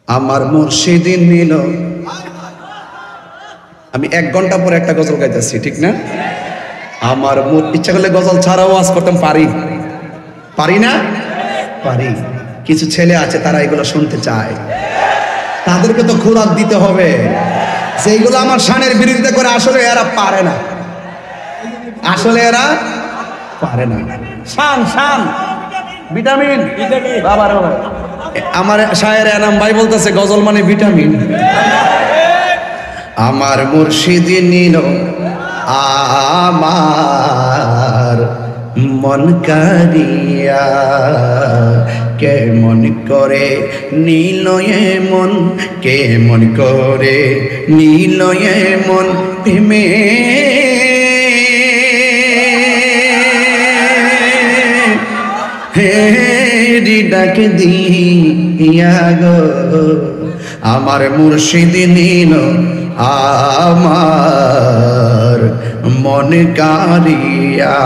Speaker 1: আমার মুর্শিদি নিল, আমি 1 ঘন্টা পরে একটা গজল গাইতেছি, ঠিক না? আমার ইচ্ছা করলে গজল ছাড়াও ওয়াজ করতাম, পারি না? পারি। কিছু ছেলে আছে তারা এগুলো শুনতে চায়, তাদেরকে তো খোরাক দিতে হবে। যেগুলো আমার শানের বিরোধিতা করে, আসলে এরা পারে না, শান ভিটামিন বাবার। আমার শায়ের এনাম ভাই বলতেছে গজল মানে ভিটামিন। আমার মুর্শিদি নিল আমার মন কারিয়া, কেমন করে নীল মন, কেমন করে নীল মন প্রেমে, হেরি ডাকে দিয়া গো, আমার মুর্শিদি নিল আমার মন কারিয়া।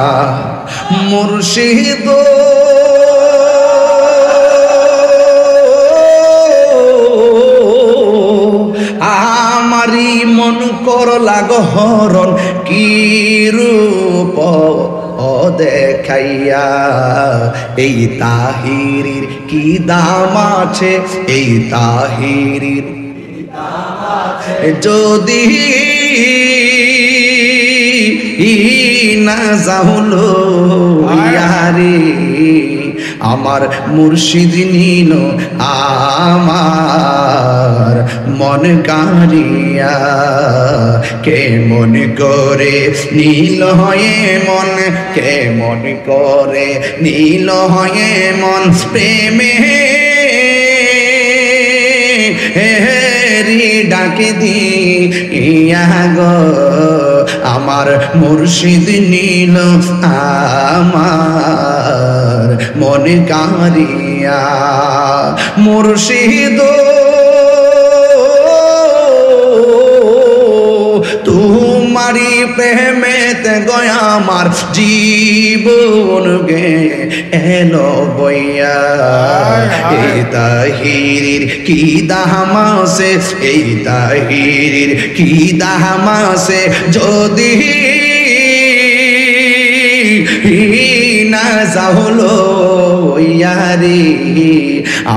Speaker 1: মুর্শিদ আমারি মন করলা গহরণ, কি রূপ দেখাইয়া, এই তাহিরির কি দাম আছে, এই তাহিরির যদি না যাহলো ইয়ারে, আমার মুর্শিদ নিল আমার মন কারিয়া, কেমন করে নীল হয়ে মন, কেমন করে নীল হয়ে মন প্রেমে, ডাকে দিয়া গো, আমার মুর্শিদ নিল আমার মন কারিয়া। মুর্শিদ তোমারি প্রেমেতে গয়া আমার জীবন গে এলো বইয়া, এই তাহিরির কি দামাসে, এই তাহিরির কি দামাসে যদি না যাহলো ইয়ারি,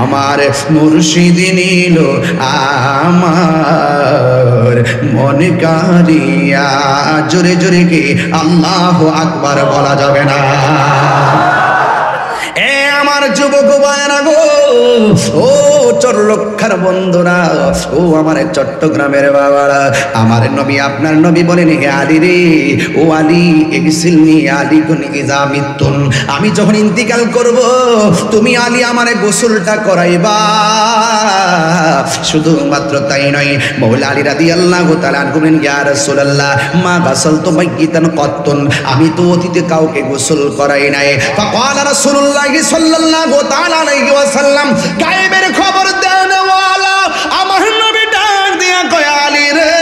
Speaker 1: আমার মুর্শিদ নিল আমার মন কারিয়া। জোরে জোরে কি আল্লাহু আকবার বলা যাবে না? এ আমার যুবক ভাইরা গো, ও চরলক্ষার বন্ধুরা, ও আমার চট্টগ্রামের বাবারা, আমার নবী আপনার নবী বলেন, হে আলী রে, ও আলী ইগসিলনি আলী কুন ইজা মিতুন, আমি যখন ইন্তিকাল করব তুমি আলী আমারে গোসলটা করাইবা। শুধুমাত্র তাই নয়, মওলা আলী রাদিয়াল্লাহু তাআলা বলেন, ইয়া রাসূলুল্লাহ মা গাসালতু মাইয়িতান কাত্তুন, আমি তো অতীতে কাউকে গোসল করাই নাই। ফাকালা রাসূলুল্লাহ সাল্লাল্লাহু তাআলা আলাইহি ওয়াসাল্লাম, গায়েবের খবর দেন ওয়ালা আমার নবী ডাক দিয়া কয়, আলী রে,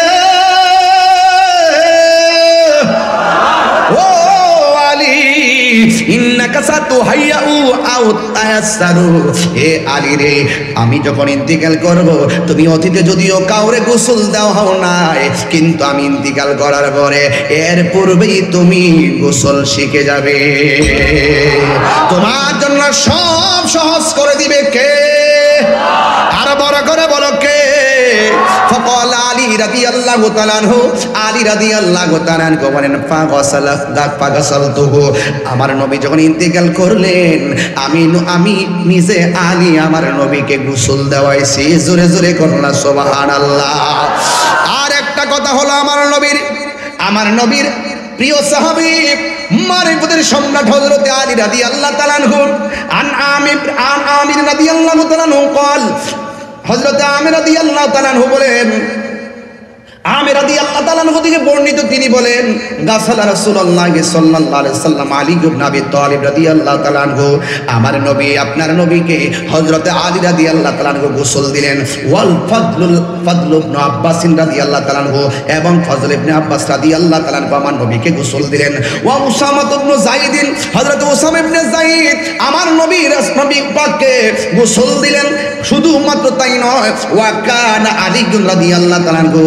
Speaker 1: ও আলী, ইন্নাকা সাতুহাইয়াউ আও তায়াসসারু, হে আলী রে, আমি যখন ইন্তিকাল করব তুমি অতীতে যদিও কাউরে গোসল দাও হও নাই, কিন্তু আমি ইন্তিকাল করার পরে এর পূর্বেই তুমি গোসল শিখে যাবে। তোমার জন্য সব সহজ করে দিবে কে? আর বড় করে বলো কে? ফকাল আলী আলী রাদিয়াল্লাহু তাআলা আনহু, আলী রাদিয়াল্লাহু তাআলা আনহু বলেন ফাগাসালতুহু, আমার নবী যখন ইন্তেকাল করলেন আমি নিজে আলী আমার নবীকে গোসল দেওয়াইছি। জোরে জোরে করুন সুবহানাল্লাহ। আর একটা কথা হলো আমার নবীর প্রিয় সাহাবী মারিফতের সম্রাট হযরত আলী রাদিয়াল্লাহু তাআলা আনহু আমির রাদিয়াল্লাহু তাআলা আনহু قال হযরত আমির রাদিয়াল্লাহু তাআলা আনহু বলেন, আমির রাদিয়াল্লাহু তাআলা আনহু থেকে বর্ণিত, তিনি বলেন গাসালা রাসূলুল্লাহ সাল্লাল্লাহু আলাইহি সাল্লাম আলী ইবনে আবি তালিব রাদিয়াল্লাহু তাআলা আনহু, আমার নবী আপনার নবীকে হযরত আলী রাদিয়াল্লাহু তাআলা আনহু গোসল দিলেন। ওয়াল ফাদল ইবনে আব্বাস রাদিয়াল্লাহু তাআলা আনহু, এবং ফজল ইবনে আব্বাস রাদিয়াল্লাহু তাআলা আনহু আমার নবীকে গোসল দিলেন। ওয়া উসামা ইবনে যায়েদ, হযরত উসামা ইবনে যায়েদ আমার নবী পাককে গোসল দিলেন। শুধুমাত্র তাই নয়, ওয়া কানা আলী রাদিয়াল্লাহু তাআলা আনহু,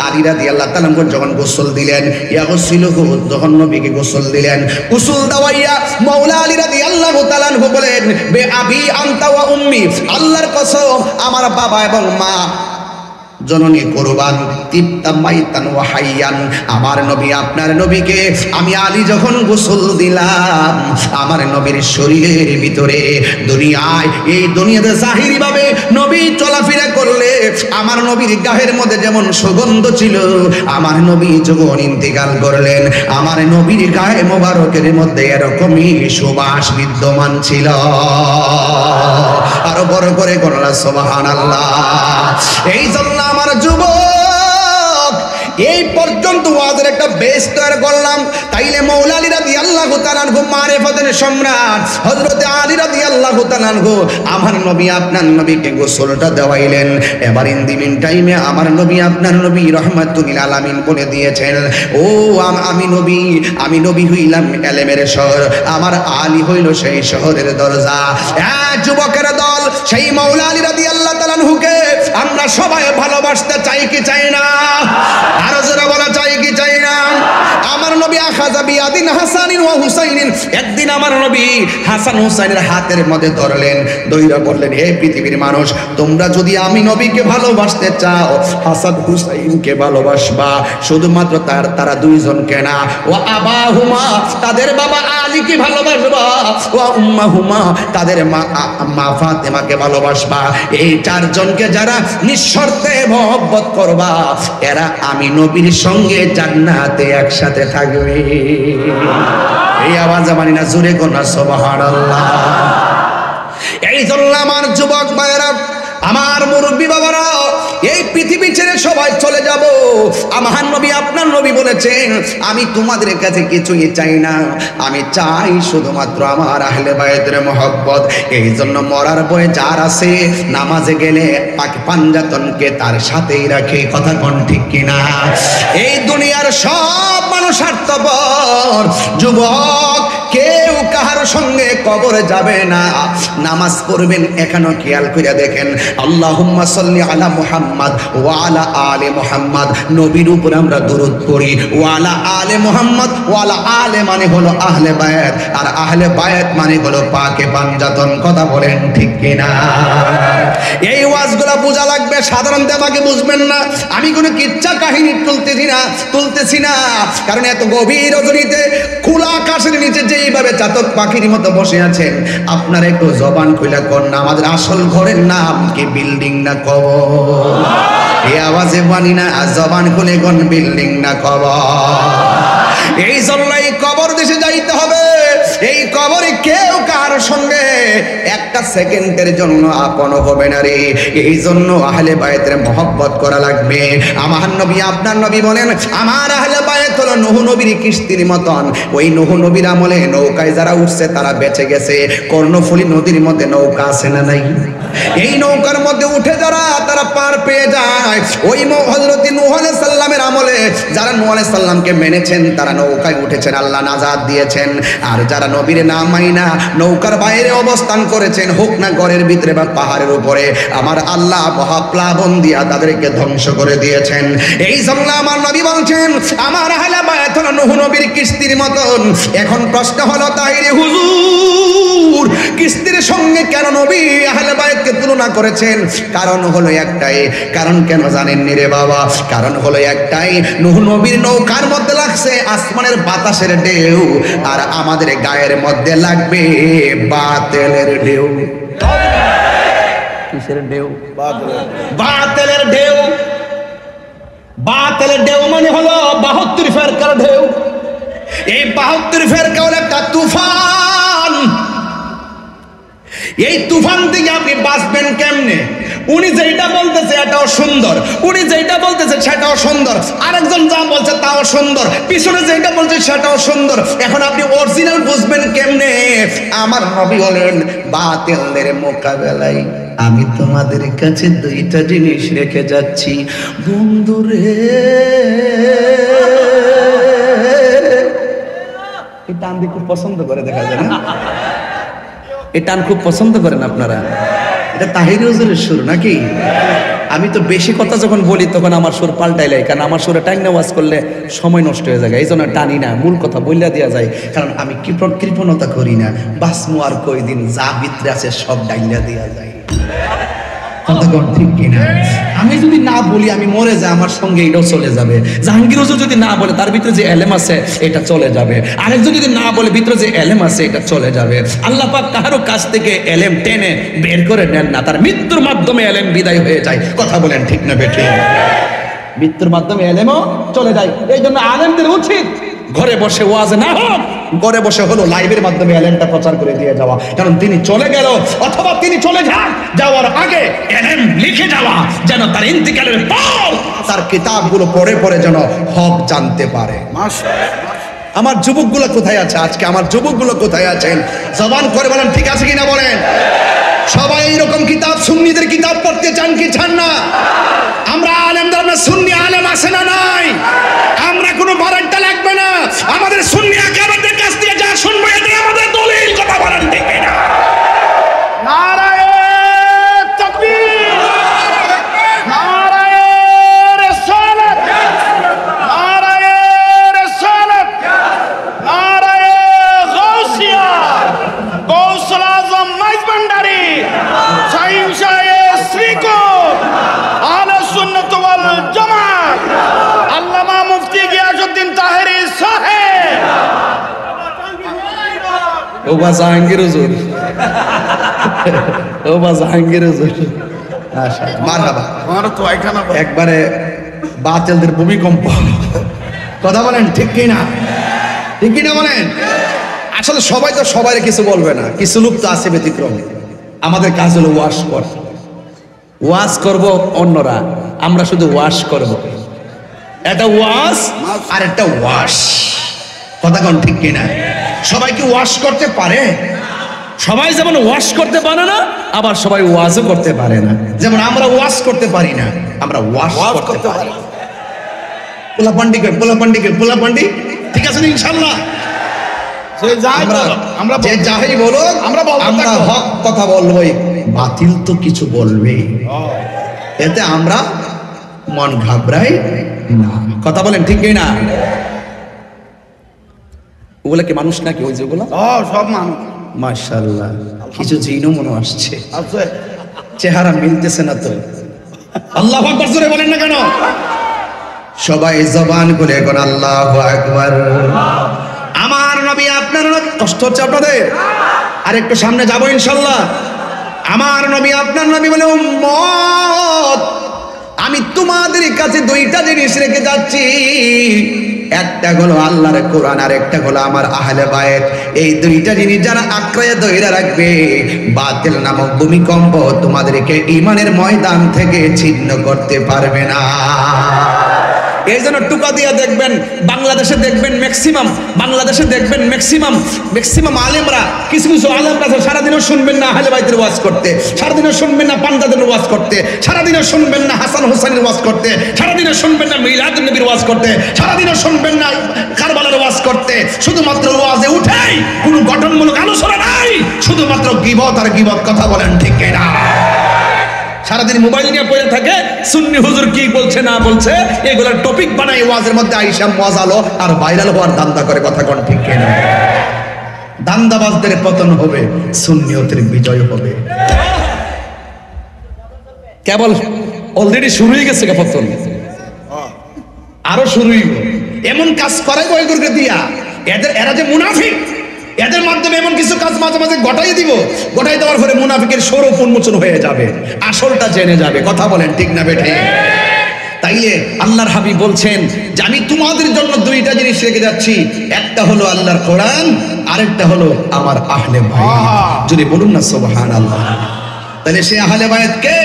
Speaker 1: আলী রাদিয়াল্লাহু তাআলা আনহু যখন গোসল দিলেন, ইয়াগসিলুহু, যখন নবীকে গোসল দিলেন, গোসল দাওয়াইয়া মাওলা আলী রাদিয়াল্লাহু তাআলা আনহু বলেন বে আবি আনতা ওয়া উম্মি, আল্লাহর কসম আমার বাবা এবং মা জননী কুরবান, তিবতা মাইতান ওয়া হাইয়ান, আমার নবী আপনার নবীকে আমি আলী যখন গোসল দিলাম, আমার নবীর শরীরের ভিতরে এই দুনিয়াতে জাহিরি ভাবে নবী চলাফেরা করলে আমার নবীর গায়ের মধ্যে যেমন সুগন্ধ ছিল, আমার নবী যখন ইন্তেকাল করলেন আমার নবীর গায়ে মোবারকের মধ্যে এরকমই সুবাস বিদ্যমান ছিল। আরো বড় করে করলা সুবহানাল্লাহ। এই জন্য আমার যুবক এই পর্যন্ত ওয়াজের একটা বেস তৈরি করলাম, তাইলে মাওলা আলী রাদিয়াল্লাহু তাআলা আনহু মারিফতের সম্রাট হযরত আলী রাদিয়াল্লাহু তাআলা আনহু আমার নবী আপনার নবীকে গোসলটা দেওয়াইলেন। এবার ইন দি মিন টাইমে আমার নবী আপনার নবী রাহমাতুল লিল আলামিন বলে দিয়েছেন, ও আমি নবী হইলাম এলেমের শহর, আমার আলী হইল সেই শহরের দরজা। যুবকের দল, সেই মাওলা আলী রাদিয়াল্লাহু তাআলা আনহুকে আমরা সবাই ভালোবাসতে চাই কি চাই না? আরো জোরে বলা চাই কি চাই না? আমার নবী আখাযা বিয়াদিন হাসানিন ওয়া হুসাইনিন, একদিন আমার নবী হাসান হুসাইনের হাতের মধ্যে ধরলেন, দইরা বললেন, হে পৃথিবীর মানুষ, তোমরা যদি আমি নবীকে ভালোবাসতে চাও হাসান হুসাইনকে ভালোবাসবা, শুধুমাত্র তারা দুইজনকে না, ওয়া আবাহুমা, তাদের বাবা আলীকে ভালোবাসবা, ওয়া উম্মাহুমা, তাদের মা ফাতেমাকে ভালোবাসবা। এই চারজনকে যারা নিঃশর্তে মহব্বত করবা, এরা আমি নবীর সঙ্গে জান্নাতে একসাথে থাকবে। এই আওয়াজ মানি না, জোরে কোনা সুবহানাল্লাহ। এই জন্য আমার যুবক ভাইয়েরা, আমার মুরব্বী বাবারা, এই পৃথিবী ছেড়ে সবাই চলে যাব। আমার নবী আপনার নবী বলেছেন, আমি তোমাদের কাছে কিছুই চাই না, আমি চাই শুধুমাত্র আমার আহলে বায়তের মহব্বত। এই জন্য মরার বয়ে যার আছে, নামাজে গেলে পাঞ্জাতনকে তার সাথেই রাখে। কথা কোন ঠিক কিনা? এই দুনিয়ার সব মানুষ স্বার্থপর। যুবক, কেউ কাহার সঙ্গে কবরে যাবে না, নামাজ পড়বেন। এখানে খেয়াল করে দেখেন, আল্লাহুম্মা সাল্লি আলা মুহাম্মদ ওয়া আলা আলি মুহাম্মদ, নবীর উপর আমরা দরুদ পড়ি। ওয়া আলা আলি মুহাম্মদ, ওয়া আলা আলি মানে হলো আহলে বায়াত, আর আহলে বায়াত মানে হলো পাকে পাঞ্জাতন। কথা বলেন ঠিক কিনা? এই ওয়াজগুলো বোঝা লাগবে, সাধারণ দেবাকে বুঝবেন না। আমি কোনো কিচ্ছা কাহিনী তুলতেছি না, কারণ এত গভীর রজনীতে খোলা আকাশের নিচে যেইভাবে চাতক পাখির মতো বসে আছেন, আপনারা একটু জবান খুলে কোন না, আমাদের আসল ঘরের নাম কি বিল্ডিং না কবর? এই আওয়াজে বানি না, জবান খুলে কোন বিল্ডিং না কবর? এই জন্য এই কবর দেশে যাইতে হবে। এই কবরে কেউ কার সঙ্গে একটা সেকেন্ডের জন্য আপন হবে না রে। এই জন্য আহলে বায়তের মহব্বত করা লাগবে। আমার নবী আপনার নবী বলেন, আমার আহলে বায়ত হলো নূহ নবীর কিস্তির মতন। ওই নূহ নবীর আমলে নৌকায় যারা উঠছে তারা বেঁচে গেছে। কর্ণফুলী নদীর মধ্যে নৌকা আছে না নাই? এই নৌকার মধ্যে উঠে তারা পার পেয়ে যায়। ওই হযরত নূহ আলাইহিস সালামের আমলে যারা নূহ আলাইহিস সালামকে মেনেছেন, তারা নৌকায় উঠেছেন, আল্লাহ নাজাত দিয়েছেন। আর যারা নবীর নাম মাইনা নৌকার বাইরে অবস্থান করেছেন, করেছেন, হোক না ঘরের ভিতরে বা পাহাড়ের উপরে, আমার আল্লাহ মহাপ্লাবন দিয়া তাদেরকে ধ্বংস করে দিয়েছেন। এই জন্য আমার নবী বলছেন আমার আহলে বায়াত হলো নূহ নবীর কিস্তির মতন। এখন প্রশ্ন হলো তাহিরে হুজুর, কিস্তির সঙ্গে কেন নবী আহলে বায়াতকে তুলনা করেছেন? কারণ হলো একটাই। কারণ কেন জানেন নি রে বাবা? কারণ হলো একটাই, নূহ নবীর নৌকার মধ্যে লাগছে আসমানের বাতাসের ঢেউ, আর আমাদের গায়ের মধ্যে লাগবে বাতেলের ঢেউ। কিসের ঢেউ? বাতেলের ঢেউ। বাতেলের ঢেউ মানে হলো 72 ফেরকার ঢেউ। এই 72 ফেরকা হলো একটা তুফান। এই তুফান থেকে আপনি বাঁচবেন কেমনে? উনি যেটা বলতেছে এটাও সুন্দর, উনি যেটা বলতেছে সেটাও সুন্দর, আরেকজন যা বলছে তাও সুন্দর, পিছনে যেটা বলছে সেটাও সুন্দর। এখন আপনি অরিজিনাল বুঝবেন কেমনে? আমার নবী বলেন বাতিলদের মোকাবেলায় আমি তোমাদের কাছে দুইটা জিনিস রেখে যাচ্ছি বন্ধুরে। এই টান দিয়ে খুব পছন্দ করে, দেখা যায় না? এই টান খুব পছন্দ করেন আপনারা। এটা তাহির হুজুরের সুর নাকি? আমি তো বেশি কথা যখন বলি তখন আমার সুর পাল্টাই লাগে, কারণ আমার সুরে টাইম ওয়াজ করলে সময় নষ্ট হয়ে যায়, এই জন্য টানি না, মূল কথা বললে দেওয়া যায়। কারণ আমি কৃপণতা করি না, বাসমু আর কয়দিন যা ভিতরে আছে সব ডাইলা দেওয়া যায়। ঠিক কিনা? আমি যদি না বলি আমি মরে যাই, আমার সঙ্গে এটাও চলে যাবে। জাহাঙ্গীর হুজুর যদি না বলে তার ভিতরে যে এলেম আছে এটা চলে যাবে, আরেকজন যদি না বলে ভিতরে যে এলেম আছে এটা চলে যাবে। আল্লাহ পাক কারো কাছ থেকে এলেম টেনে বের করে নেন না, তার মৃত্যুর মাধ্যমে এলেম বিদায় হয়ে যায়। কথা বলেন ঠিক না বেঠিক? মৃত্যুর মাধ্যমে এলেমও চলে যায়। এই জন্য আলেমদের উচিত ঘরে বসে ওয়াজ না হোক, ঘরে বসে হলো লাইভের মাধ্যমে এলেমটা প্রচার করে দিয়ে যাওয়া। কারণ তিনি চলে গেল অথবা তিনি চলে যান, যাওয়ার আগে এলেম লিখে যাওয়া, যেন তার ইন্তিকালের পর তার কিতাবগুলো পড়ে পড়ে যেন হক জানতে পারে। আমার যুবকগুলো কোথায় আছে আজকে? আমার যুবকগুলো কোথায় আছেন? জবান করে বলেন ঠিক আছে কিনা বলেন। সবাই এইরকম কিতাব, সুন্নিদের কিতাব পড়তে চান কি চান না? আমরা আলেমদের, আমরা সুন্নি আলেম আছে না নাই? আমরা কোনো বারান্টা লাগবে না, আমাদের সুন্নি আকারদের কাছ দিয়ে যা শুনবো এটা আমাদের দলিল। কথা বলেন ঠিক কিনা? নারায়ে তাকবীর, নারায়ে রিসালাত, নারায়ে রিসালাত, নারায়ে গাউসিয়া, গৌসুল আজম মাইজ ভান্ডারী, শাহিন শাহ শ্রীকোট, আহলে সুন্নাত ওয়াল জামাত, আল্লামা মুফতি গিয়াসউদ্দিন তাহেরী সাহেব, ও বা জাহাঙ্গীর হুজুর, ও বা জাহাঙ্গীর হুজুর। মাশাআল্লাহ, মারহাবা। আমারও তো এখানে একবারে বাতিলদের ভূমিকম্প। কথা বলেন ঠিক কি না? ঠিক কি না বলেন? আসলে সবাই তো সবাই কিছু বলবে না, কিছু লোক তো আছে ব্যতিক্রম। আমাদের কাজ হলো ওয়াশ করা। ওয়াজ করব অন্যরা, আমরা শুধু ওয়াশ করব। এটা ওয়াজ আর একটা ওয়াশ। কথা কোন ঠিক কিনা? সবাই কি ওয়াশ করতে পারে? সবাই যেমন ওয়াশ করতে পারে না, আবার সবাই ওয়াজও করতে পারে না। যেমন আমরা ওয়াশ করতে পারি না, আমরা ওয়াশ করতে পারি। পোলাপান্ডি কই, পোলাপান্ডি কই, পোলাপান্ডি ঠিক আছে না ইনশাআল্লাহ? আমরা যে যাই বলো আমরা হক কথা বলবোই, বাতিল তো কিছু বলবে, এতে আমরা মন ঘাবড়াই না। কথা বলেন ঠিক না? ওগুলা কি মানুষ নাকি? ওই যেগুলো সব মানুষ। মাশাআল্লাহ, কিছু জিনও মনে আসছে, চেহারা মিলতেছে না তো। আল্লাহু আকবার জোরে বলেন না কেন? সবাই জবান খুলে এখন আল্লাহু আকবার। আমার নবী, আপনার কষ্ট হচ্ছে আপনাদের? আর একটু সামনে যাবো ইনশাআল্লাহ। আমার নবী, আপনার নবী বলে উম্মত আমি তোমাদের কাছে দুইটা জিনিস রেখে যাচ্ছি, একটা হলো আল্লাহর কোরআন আর একটা হলো আমার আহলে বায়াত। এই দুইটা জিনিস যারা আঁকড়ে ধরে রাখবে, বাতিল নামক ভূমিকম্প তোমাদেরকে ঈমানের ময়দান থেকে ছিন্ন করতে পারবে না। এই জন্য টুকা দিয়া দেখবেন বাংলাদেশে দেখবেন ম্যাক্সিমাম আলেমরা কিছু আলেমরা সারাদিনও শুনবেন না আহলে বাইতের ওয়াজ করতে, সারাদিনও শুনবেন না পাঞ্জাবের ওয়াজ করতে, সারাদিনও শুনবেন না হাসান হোসেনের ওয়াজ করতে, সারাদিনও শুনবেন না মিলাদুন নবীর ওয়াজ করতে, সারাদিনও শুনবেন না কারবালার ওয়াজ করতে। শুধুমাত্র ওয়াজে উঠেই কোনো গঠনমূলক আলোচনা নাই, শুধুমাত্র গীবত আর গীবত। কথা বলেন ঠিক কিনা? সারাদিন মোবাইল নিয়ে পড়ে থাকে, সুন্নি হুজুর কি বলছে না বলছে এগুলোর টপিক বানাই ওয়াজের মধ্যে আইসা মজালো আর ভাইরাল হওয়ার ধান্দা করে। কথা কোন ঠিক কিনা? দান্দাবাজদের পতন হবে, সুন্নিয়তের বিজয় হবে। কেবল অলরেডি শুরু হয়ে গেছে পতন, আরো শুরু হইব। এমন কাজ করাই ওইগুলোকে দিয়া এরা যে মুনাফিক, এদের মাধ্যমে এমন কিছু কাজ মাঝে মাঝে ঘটাই দেওয়ার পরে মুনাফিকের স্বরূপ উন্মোচন হয়ে যাবে, আসলটা জেনে যাবে। কথা বলেন ঠিক না বেঠে? তাইলে আল্লাহর হাবিব বলছেন যে আমি তোমাদের জন্য দুইটা জিনিস রেখে যাচ্ছি, একটা হলো আল্লাহর কোরআন, আরেকটা হলো আমার আহলে বাইত। যদি বলুন না সুবহানাল্লাহ। তাহলে সে আহলে বাইত কে?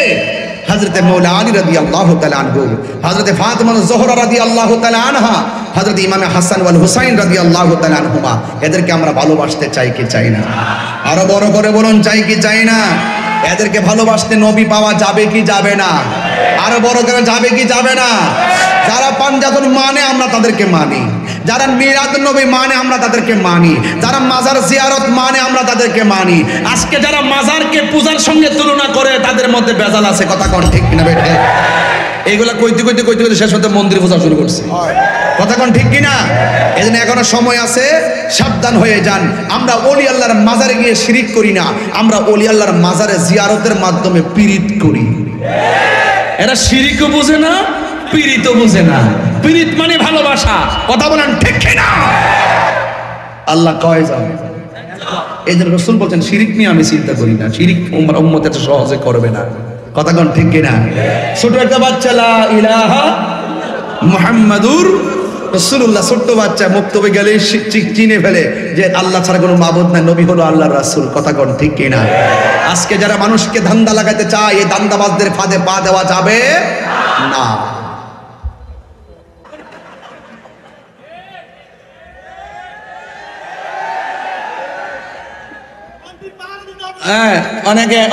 Speaker 1: হযরত মৌলা আলী রাদিয়াল্লাহু তাআলা আনহু, হযরত ফাতিমা যোহরা রাদিয়াল্লাহু তাআলা আনহা, হযরত ইমাম হাসান ওয়াল হুসাইন রাদিয়াল্লাহু তাআলা আনহুমা। এদেরকে আমরা ভালোবাসতে চাই কি চাই না? আরো বড় করে বলুন, চাই কি চাই না? এদেরকে ভালোবাসতে নবী পাওয়া যাবে কি যাবে না? আরো বড় করে যাবে কি যাবে না? যারা পাঞ্জাতন মানে আমরা তাদেরকে মানি, যারা মিলাদুন নবী মানে আমরা তাদেরকে মানি, যারা মাজার জিয়ারত মানে আমরা তাদেরকে মানি। আজকে যারা মাজারকে পূজার সঙ্গে তুলনা করে তাদের মধ্যে বেজাল আছে। কথা কোন ঠিক কিনা বেঠে? এইগুলা কইতে কইতে শেষ হতে মন্দির পূজা শুরু করছে। কথা কোন ঠিক কিনা? এজন্য এখনো সময় আছে, সাবধান হয়ে যান। আমরা ওলি আল্লাহর মাজারে গিয়ে শিরিক করি না, আমরা ওলি আল্লাহর মাজারে জিয়ারতের মাধ্যমে পীড়িত করি। এরা শিরিকও বুঝে না, পীড়িতও বুঝে না। পীড়িত মানে ভালোবাসা। কথা বলেন ঠিক কিনা? আল্লাহ কয় যাও। এই জন্য রাসূল বলছেন শিরিক নিয়ে আমি চিন্তা করি না, শিরিক উম্মত এত সহজে করবে না। কথা কোন ঠিক কিনা? ছোট একটা বাচ্চা লা ইলাহা মুহাম্মাদুর রাসূলুল্লাহ, ছোট্ট বাচ্চা মুক্তবে গেলে চিনে ফেলে যে আল্লাহ ছাড়া কোনো মাবুদ নাই, নবী হলো আল্লাহর রাসূল। কথা কোন ঠিক কিনা? আজকে যারা মানুষকে ধান্দা লাগাতে চায়, এই ধান্দাবাজদের ফাঁদে পা দেওয়া যাবে না।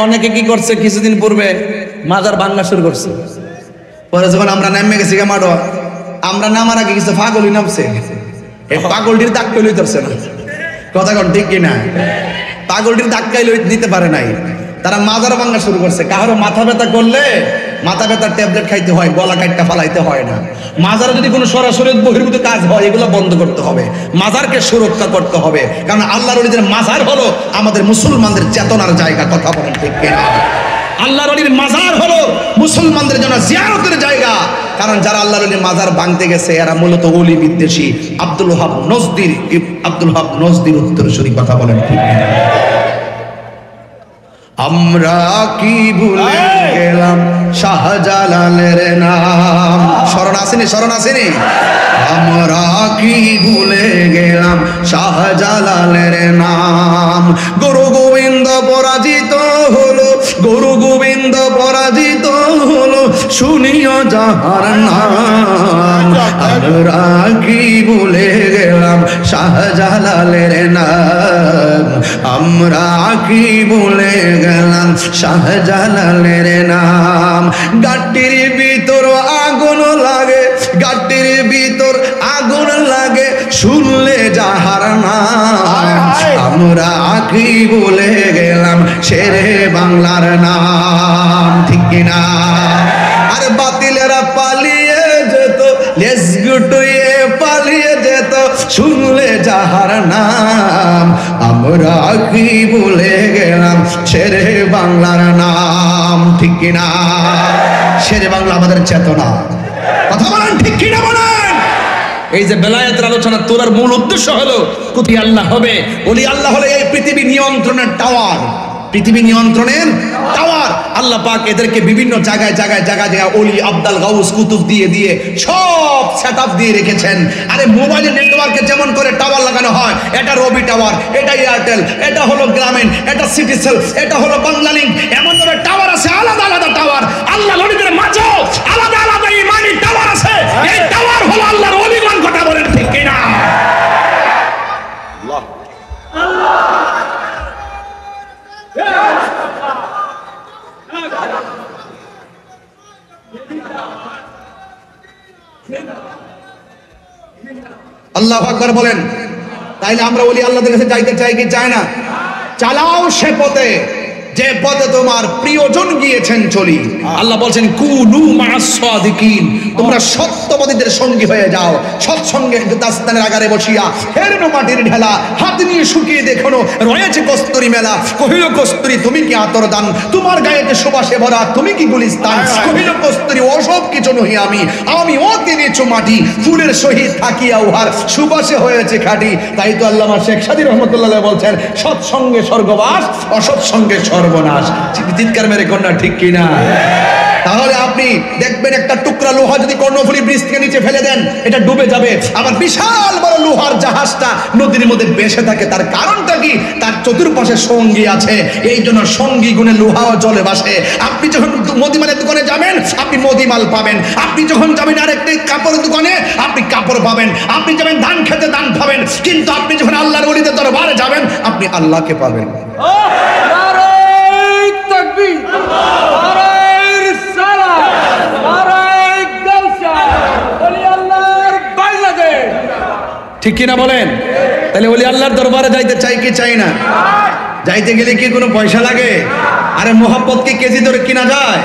Speaker 1: অনেকে কি করছে, কিছুদিন পূর্বে মাজার ভাঙা শুরু করছে। পরে যখন আমরা নেমে গেছি মাঠো, আমরা নামার আগে কিছু পাগলই নামছে, এই পাগলটির ধাক্কা লইতেছে না। কথা কোন ঠিক কিনা? পাগলটির ধাক্কাই দিতে পারে নাই, তারা মাজার ভাঙা শুরু করছে। কারো মাথা ব্যথা করলে মাথা ব্যথার ট্যাবলেট খাইতে হয়, গলা কাটটা ফালাইতে হয় না। মাজারে যদি কোনো সরাসরি বহির্ভূত কাজ হয়, এগুলো বন্ধ করতে হবে, মাজারকে সুরক্ষা করতে হবে। কারণ আল্লাহর ওলিদের মাজার হলো আমাদের মুসলমানদের চেতনার জায়গা। কথা বলেন ঠিক কিনা? আল্লাহর ওলির মাজার হলো মুসলমানদের জন্য জিয়ারতের জায়গা। কারণ যারা আল্লাহর ওলির মাজার ভাঙতে গেছে এরা মূলত ওলি বিদ্বেষী। আব্দুল ওহাব নজদির উত্তরসূরি। কথা বলেন ঠিক কিনা? আমরা কি ভুলে গেলাম শাহজালালের নাম? স্মরণ আসেনি? আমরা কি ভুলে গেলাম শাহজালালের নাম? গুরু গোবিন্দ পরাজিত হলো, শুনিও যাহার নাম। আমরা কি ভুলে গেলাম শাহজালালের নাম? আমরা কি ভুলে গেলাম শাহজালালের নাম? গাটির ভিতর আগুন লাগে, শুনলে যাহার নাম। আমরা কি ভুলে গেলাম শেরে বাংলার নাম। ঠিক কিনা? আর বাতিলেরা পালিয়ে যেত, লেজ গুটিয়ে পালিয়ে যেত, শুনলে যাহার নাম। আমরা কি ভুলে গেলাম শেরে বাংলার নাম। ঠিক কিনা? শেরে বাংলা আমাদের চেতনা। কথা বলেন ঠিক কিনা বলেন? এই যে বেলায়েতের আলোচনা তোলার মূল উদ্দেশ্য হলো কোটি আল্লাহ হবে, ওলি আল্লাহ হলে এই পৃথিবী নিয়ন্ত্রণের টাওয়ার। আল্লাহ পাক এদেরকে বিভিন্ন জায়গায় ওলি আব্দাল গাউস কুতুব দিয়ে সব সেটআপ দিয়ে রেখেছেন। আরে মোবাইলের নেটওয়ার্কে যেমন করে টাওয়ার লাগানো হয়, এটা রবি টাওয়ার, এটা এয়ারটেল, এটা হলো গ্রামীণ, এটা সিটিসেল, এটা হলো বাংলালিংক, এমন ভাবে টাওয়ার আছে, আলাদা টাওয়ার। আল্লাহ নবীদের মাঝেও আলাদা ইমানি টাওয়ার আছে। এই টাওয়ার আল্লাহু আকবার বলেন। তাইলে আমরা ওলি আল্লাহদের কাছে যাইতে চাই কি চাই না? চালাও সে পথে যে পথে তোমার প্রিয়জন গিয়েছেন চলি। আল্লাহ বলছেন কুনু মা'আস সাদিকিন, তোমরা সত্যবাদীদের সঙ্গী হয়ে যাও। সৎসঙ্গে দাস্তানের আগারে বসিয়া হেরনো মাটির ঢেলা, হাত নিয়ে শুকিয়ে দেখো রয়েছে কস্তুরী মেলা। কহিল কস্তুরী তুমি কি আতর দান, তোমার গায়েতে সুবাসে ভরা তুমি কি গুলিস্তান। কহিল কস্তুরী ওসব কিছু নহি আমি, আমি অতি নিচু মাটি, ফুলের সহিত থাকিয়া উহার সুবাসে হয়েছে খাঁটি। তাই তো আল্লামা শেখ সাদী রহমতুল্লাহ বলছেন সৎসঙ্গে স্বর্গবাস, অসৎসঙ্গে সর্বনাশ। চিৎকার মেরে কন্যা ঠিক কিনা? তাহলে আপনি দেখবেন একটা টুকরা লোহা যদি কর্ণফুলী ব্রিজ থেকে নিচে ফেলে দেন এটা ডুবে যাবে, আবার বিশাল বড় লোহার জাহাজটা নদীর মধ্যে ভেসে থাকে। তার কারণটা কি? তার চতুর্পাশে সঙ্গী আছে, এই জন্য সঙ্গী গুণে লোহাও জলে ভাসে। আপনি যখন মুদিমালের দোকানে যাবেন আপনি মুদিমাল পাবেন, আপনি যখন যাবেন আরেকটি কাপড়ের দোকানে আপনি কাপড় পাবেন, আপনি যাবেন ধান খেতে ধান পাবেন, কিন্তু আপনি যখন আল্লাহর ওলিদের দরবারে যাবেন আপনি আল্লাহকে পাবেন। ঠিক কিনা বলেন? তাহলে ওলি আল্লাহর দরবারে যাইতে চাই কি চাই না? যাইতে গেলে কি কোনো পয়সা লাগে? আরে মোহাব্বত কি কেজি ধরে কিনা যায়?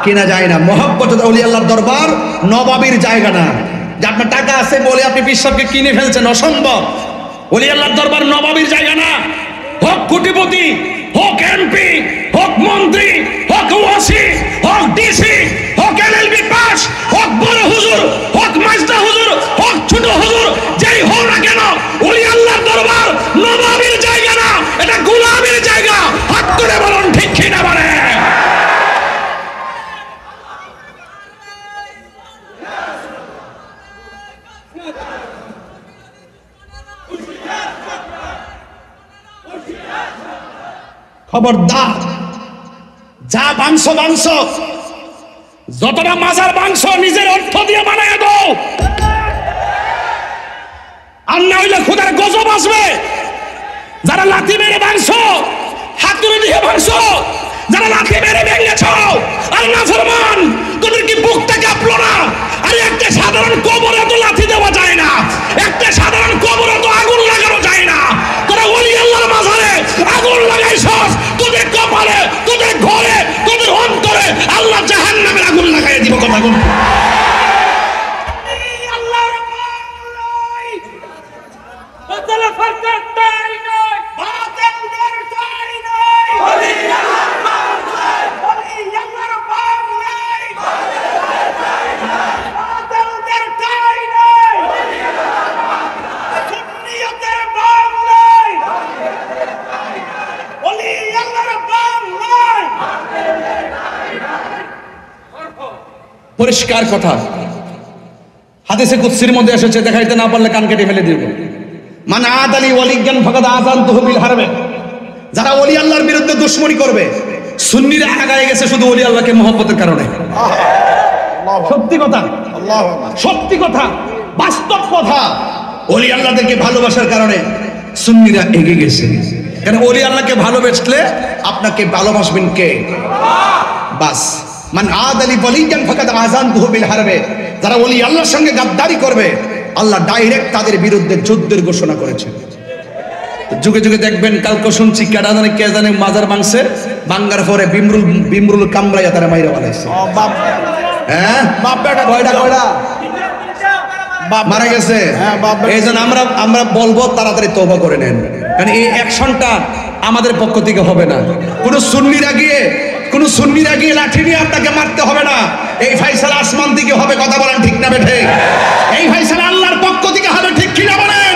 Speaker 1: কিনা যায় না। মোহাব্বত ওলি আল্লাহর দরবার নবাবির জায়গা না যে আপনার টাকা আছে বলে আপনি বিশ্বকে কিনে ফেলছেন, অসম্ভব। ওলি আল্লাহর দরবার নবাবির জায়গা না। হোক কোটিপতি, হোক এমপি, হোক মন্ত্রী, হোক ওয়াসি, হোক ডিসি, হোক এলএলবি পাস, হোক বড় হুজুর, হোক মাস্টার হুজুর, হোক ছোট হুজুর, যেই হোক না কেন ওলি আল্লাহর দরবার নবাবির জায়গা না, এটা গোলামের জায়গা। হাত তুলে বলুন ঠিক কিনা বলে? খবরদার, যা বাংশ বাংশ, যতটা মাজার বাংশ নিজের অর্থ দিয়ে বানায় দাও, আর না হইলে খোদার গজব আসবে। যারা লাথি মেরে বাংশ, হাতুড়ি দিয়ে বাংশ, যারা লাথি মেরে ভেঙেছ, আর না ফরমান তোদের কি বুকটা কাঁপলো না? আরে একটা সাধারণ কবরে তো লাথি দেওয়া যায় না, একটা সাধারণ কবরে তো আগুন লাগানো যায় না। তোরা ওলি আল্লাহর মাজারে আগুন লাগাইছস, তোদের কপালে, তোদের ঘরে, তোদের অন্তরে আল্লাহ জাহান্নামের আগুন লাগাই দিব। কথা বল। পরিষ্কার কথা, হাদিসে কুদসির মধ্যে এসেছে, দেখাইতে না পারলে কান কেটে ফেলে দিব। মান আদালি ওয়ালিয়ান ফাকাদ আযানতুহু বিল হারবে। যারা ওলি আল্লাহর বিরুদ্ধে দুশমনি করবে, সুন্নিরা আগায় গেছে শুধু ওলি আল্লাহকে মহব্বতের কারণে। সত্যি কথা, সত্যি কথা, বাস্তব কথা। ওলি আল্লাহদেরকে ভালোবাসার কারণে সুন্নিরা এগিয়ে গেছে। কারণ ওলি আল্লাহকে ভালোবাসলে আপনাকে ভালোবাসবেন কে? বাস। মান আদালি ওয়ালিয়ান ফাকাদ আযানতুহু বিল হারবে। যারা ওলি আল্লাহর সঙ্গে গাদ্দারি করবে আল্লাহ ডাইরেক্ট তাদের বিরুদ্ধে যুদ্ধের ঘোষণা করেছে। যুগে যুগে দেখবেন, কালকে শুনছি কেডা জানে কে জানে মাজার ভাঙছে, ভাঙ্গার পরে বিমরুল কামড়াইয়া তারা মাইরা বানাইছে। হ্যাঁ, কয়টা মারা গেছে। এই জন্য আমরা বলবো তাড়াতাড়ি তওবা করে নেন, কারণ এই অ্যাকশনটা আমাদের পক্ষ থেকে হবে না। কোনো সুন্নিরা গিয়ে লাঠি নিয়ে আপনাকে মারতে হবে না। এই ফাইসালা আসমান থেকে হবে। কথা বলেন ঠিক না বেঠে? এই ফাইসালা আল্লাহর পক্ষ থেকে হবে। ঠিক কিনা বলেন?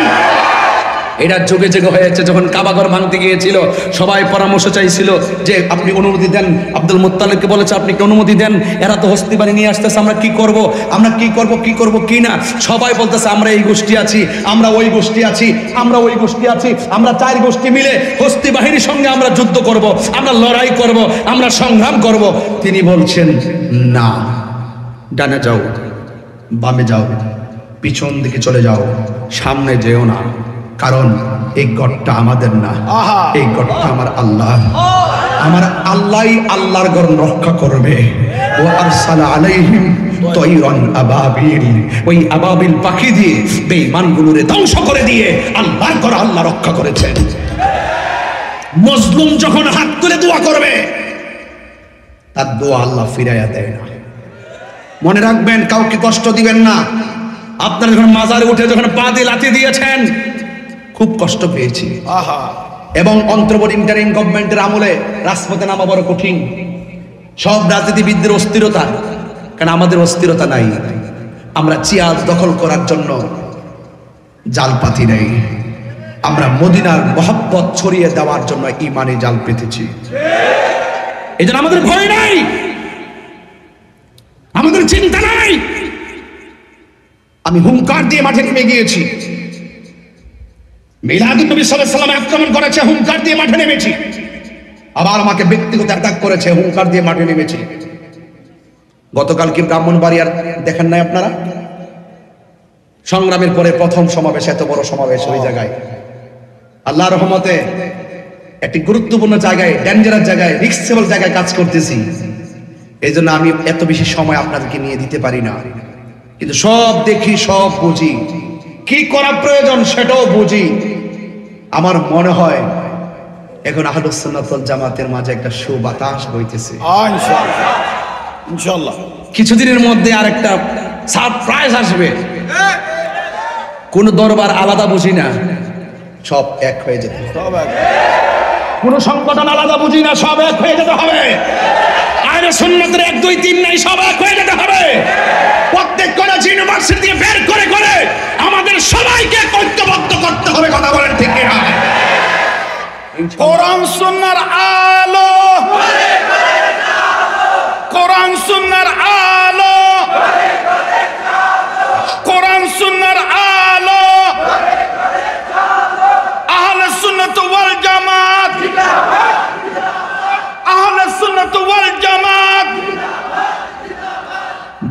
Speaker 1: এটা যুগে যুগে হয়েছে। যখন কাবাঘর ভাঙতে গিয়েছিল সবাই পরামর্শ চাইছিল যে আপনি অনুমতি দেন। আব্দুল মুত্তালিবকে বলেছে আপনি কি অনুমতি দেন, এরা তো হস্তি বাড়ি নিয়ে আসতেছে, আমরা কি করব, আমরা কি করব কি না। সবাই বলতেছে আমরা এই গোষ্ঠী আছি, আমরা ওই গোষ্ঠী আছি, আমরা ওই গোষ্ঠী আছি, আমরা 4 গোষ্ঠী মিলে হস্তি বাহিনীর সঙ্গে আমরা যুদ্ধ করব, আমরা লড়াই করব, আমরা সংগ্রাম করব। তিনি বলছেন না, ডানে যাও, বামে যাও, পিছন দিকে চলে যাও, সামনে যেও না, কারণ এই গড়টা আমাদের না, এই গড়টা আমার আল্লাহ। আমার আল্লাহই আল্লাহর ঘর রক্ষা করবে। ওয়া আরসালা আলাইহিম তায়রান আবাবিল, ওই আবাবিল পাখি দিয়ে বেঈমানগুলোরে ধ্বংস করে দিয়ে আল্লাহর ঘর আল্লাহ রক্ষা করেছেন। মজলুম যখন হাত তুলে দোয়া করবে তার দোয়া আল্লাহ ফিরাইয়া দেয় না। মনে রাখবেন, কাউকে কষ্ট দিবেন না। আপনারা যখন মাজারে উঠে যখন পা দিয়ে লাথি দিয়েছেন খুব কষ্ট পেয়েছি। এবং অন্তর্বর্তীকালীন গভর্নমেন্টের আমলে রাজপথে নামা বড় কঠিন। সব রাজনীতিবিদদের অস্থিরতা, কারণ আমাদের অস্থিরতা নাই। আমরা চেয়ার দখল করার জন্য জাল পাতি নেই, আমরা মদিনার মহব্বত ছড়িয়ে দেওয়ার জন্য ইমানে জাল পেতেছি। এই জন্য আমাদের ভয় নাই, আমাদের চিন্তা নাই। আমি হুঙ্কার দিয়ে মাঠে নেমে গিয়েছি। মিলাদুন নবী সাল্লাল্লাহু আলাইহি ওয়াসাল্লাম আক্রমণ করেছে, হুঙ্কার দিয়ে মাঠে নেমেছি। আবার আমাকে ব্যক্তিগত অ্যাটাক করেছে, হুঙ্কার দিয়ে মাঠে নেমেছি। গতকাল কি ব্রাহ্মণবাড়িয়ার দেখেন নাই আপনারা? সংগ্রামের পরে প্রথম সমাবেশ, এত বড় সমাবেশ ওই জায়গায়। আল্লাহর রহমতে একটি গুরুত্বপূর্ণ জায়গায়, ডেঞ্জারাস জায়গায়, রিস্কেবল জায়গায় কাজ করতেছি। এই জন্য আমি এত বেশি সময় আপনাদেরকে নিয়ে দিতে পারি না, কিন্তু সব দেখি, সব বুঝি, কি করা প্রয়োজন সেটাও বুঝি। আমার মনে হয় এখন আহলুস সুন্নাত ওয়াল জামাতের মাঝে একটা সুবাতাস বইতেছে। ইনশাআল্লাহ কিছুদিনের মধ্যে আরেকটা সারপ্রাইজ আসবে। কোন দরবার আলাদা বুঝি না, সব এক হয়ে যেতে হবে। কোন সংগঠন আলাদা বুঝি না, সব এক হয়ে যেতে হবে। আহলে সুন্নাতের 1 2 3 নাই, সব এক হয়ে যেতে হবে। প্রত্যেক কলেজ ইউনিভার্সিটি দিয়ে বের করে করে আমাদের সবাইকে ঐক্যবদ্ধ করতে হবে। কথা বলেন ঠিক কি না?
Speaker 2: কোরআন সুন্নাহর আলো, কোরআন সুন্নাহর আলো, কোরআন সুন্নাহর আলো। আহলে সুন্নাত ওয়াল জামাত, আহলে সুন্নাত ওয়াল জামাত।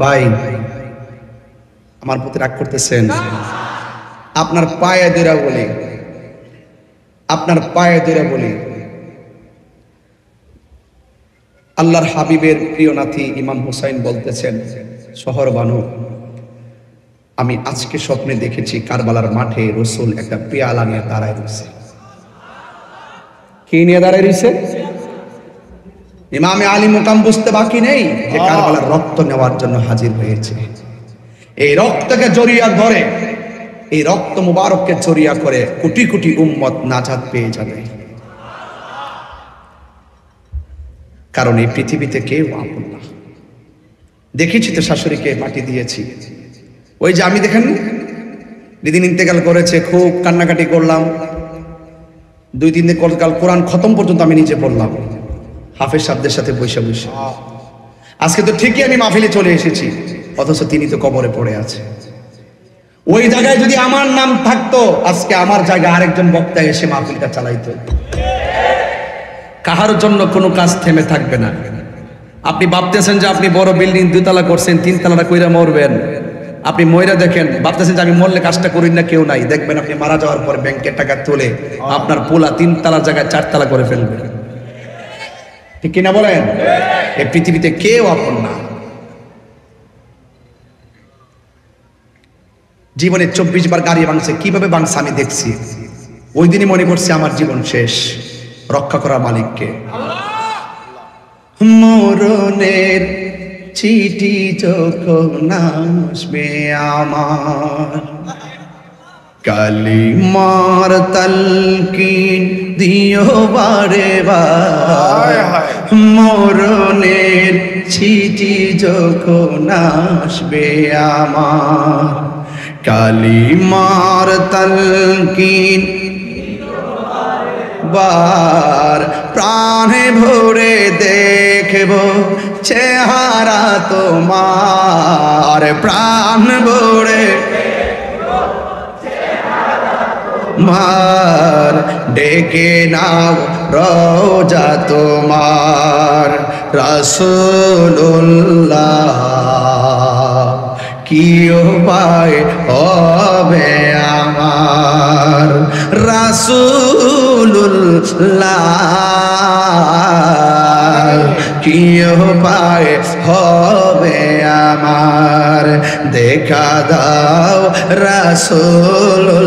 Speaker 1: ভাই আমার প্রতি রাগ করতেছেন? আপনার পায়ে ধরে বলি, আপনার পায়ে ধরে বলি, আল্লাহর হাবিবের প্রিয় নাতি ইমাম হুসাইন বলতেছেন, শহর বানু, আমি আজকে স্বপ্নে দেখেছি কারবালার মাঠে রাসূল একটা পেয়ালা নিয়ে দাঁড়ায় রয়েছে। কি নিয়ে দাঁড়ায় রয়েছে? ইমামে আলী মুকাম বুঝতে বাকি নেই যে কারবালার রক্ত নেওয়ার জন্য হাজির হয়েছে। এই রক্তকে জড়িয়ে ধরে, এই রক্ত মুবারককে জড়িয়ে করে কোটি কোটি উম্মত নাজাত পেয়ে যাবে। কারণ এই পৃথিবীতে কেউ আপন না। দেখেছি তো শাশুড়িকে মাটি দিয়েছি। ওই যে আমি দেখেন যেদিন ইন্তেকাল করেছে খুব কান্নাকাটি করলাম। 2 3 দিন কাল কোরআন খতম পর্যন্ত আমি নিজে পড়লাম হাফেজ সাহেবদের সাথে বসে বসে। আজকে তো ঠিকই আমি মাহফিলে চলে এসেছি, অথচ তিনি তো কবরে পড়ে আছে। ওই জায়গায় যদি আমার নাম থাকতো, আজকে আমার জায়গায় আরেকজন বক্তা এসে মাহফিলটা চালাইতো। কাহার জন্য কোনো কাজ থেমে থাকবে না। আপনি ভাবতেছেন যে আপনি বড় বিল্ডিং 2 তলা করছেন, 3 তলাটা কইরা মরবেন। আপনি মইরা দেখেন, ভাবতেছেন যে আমি মরলে কাজটা করি না, কেউ নাই। দেখবেন আপনি মারা যাওয়ার পর ব্যাংকের টাকা তুলে আপনার পোলা 3 তলার জায়গায় 4 তলা করে ফেলবে। ঠিক কিনা বলেন? এই পৃথিবীতে কেউ আপন না। জীবনে 24 বার গাড়ি ভাঙছে, কিভাবে ভাঙছে আমি দেখছি। ওই দিনই মনে করছে আমার জীবন শেষ। রক্ষা করা মালিককে। মরণের চিঠি যখন আসবে আমার, কালিমার তালকিন দিও বারে বার। মরণের চিঠি যখন আসবে আমার, কালিমার তালকিন বার। প্রাণে ভরে দেখব চেহারা তোমার, প্রাণ ভরে মার। ডেকে নাও রওজা তোমার রাসূলুল্লাহ, কি উপায় হবে আমার রাসূলুল্লাহ কি উপায় হবে আমার দেখা দাও রাসূলুল্লাহ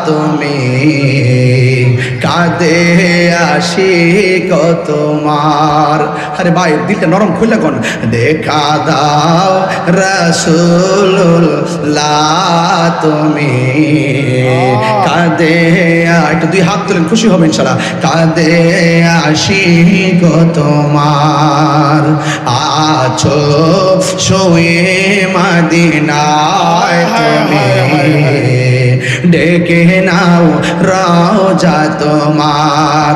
Speaker 1: তুমি কাঁদে আশিক তোমার আরে ভাই দিলটা নরম খুলে কোন দেখা দাও রাসূলুল্লাহ তুমি কাঁদে একটু দুই হাত তুলেন খুশি হবেন ইনশাআল্লাহ কাঁদে আশিক তোমার আছো শুয়ে মদিনায় তুমি ডেকে নাও রওজা তোমার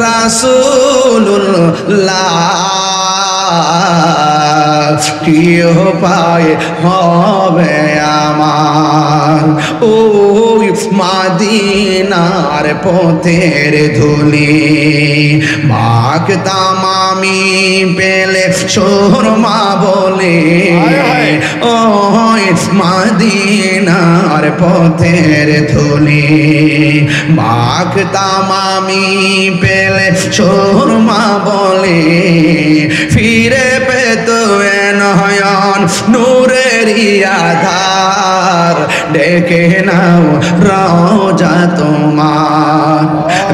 Speaker 1: রাসূলুল্লাহ কি উপায় হবে আমার ওই মদিনার পথের ধুলি মাখতাম আমি পেলে সুরমা বলে ওই মদিনার পথের ধুলি মাখতাম আমি পেলে সুরমা বলে ফিরে পেত নয়ন নূরের আধার ডেকে নাও রওজা তোমার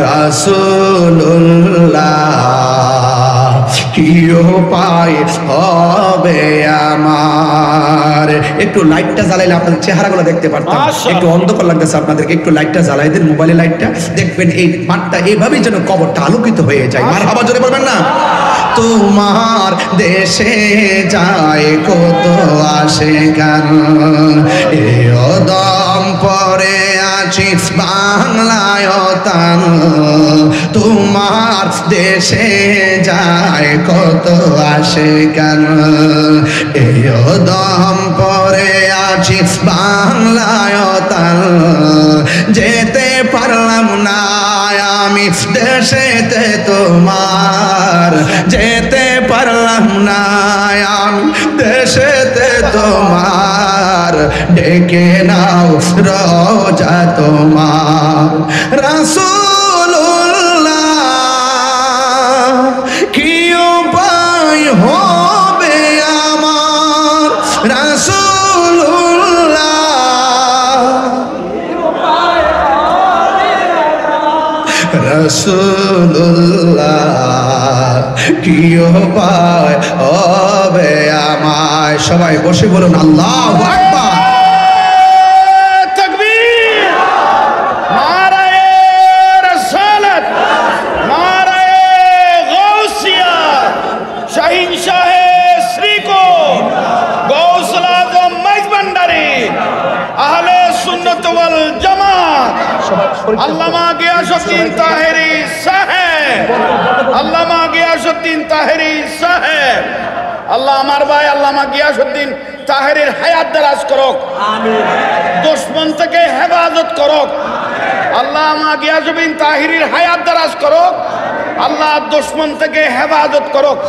Speaker 1: রাসূলুল্লাহ কি উপায় হবে আমার একটু লাইটটা জ্বালাইলে আপনাদের চেহারাগুলো দেখতে পারতাম একটু অন্ধকার লাগতেছে আপনাদেরকে একটু লাইটটা জ্বালাই দেন মোবাইলে লাইটটা দেখবেন এই মাঠটা এইভাবেই যেন কবরটা আলোকিত হয়ে যায় মারহাবা জোরে বলবেন না তোমার দেশে যায় কত আসে গান দম পরে আছি বাংলায় তান তোমার দেশে যায় কত আসে গান দম পরে আছি বাংলায় তান যেতে পারলাম না আমি দেশেতে তোমার যেতে পারলাম না আমি দেশেতে তোমার ডেকে নাও রওজা তোমার রাসূলুল্লাহ কি উপায় হবে আমার রাসূলুল্লাহ রাসূলুল্লাহ কি উপায় হবে আমার সবাই বসে বলুন আল্লাহু আকবার
Speaker 2: তাকবীর নারায়ে রাসালাত নারায়ে গাউসিয়া শাহিনশাহ শ্রীকো গৌসুল আজম মাইজভান্ডারী আহলে সুন্নাত ওয়াল জামাত আল্লামা গিয়াসউদ্দিন তাহেরি সাহেব আল্লামা গিয়াসউদ্দিন তাহেরি সাহেব আল্লাহ আমার ভাই আল্লামা গিয়াসউদ্দিন তাহেরির হায়াত দারাজ করুক আমিন দুশমন থেকে হেফাজত করুক আল্লামা গিয়াসউদ্দিন তাহেরির হায়াত দারাজ করুক আল্লাহ দুশমন থেকে হেফাজত করুক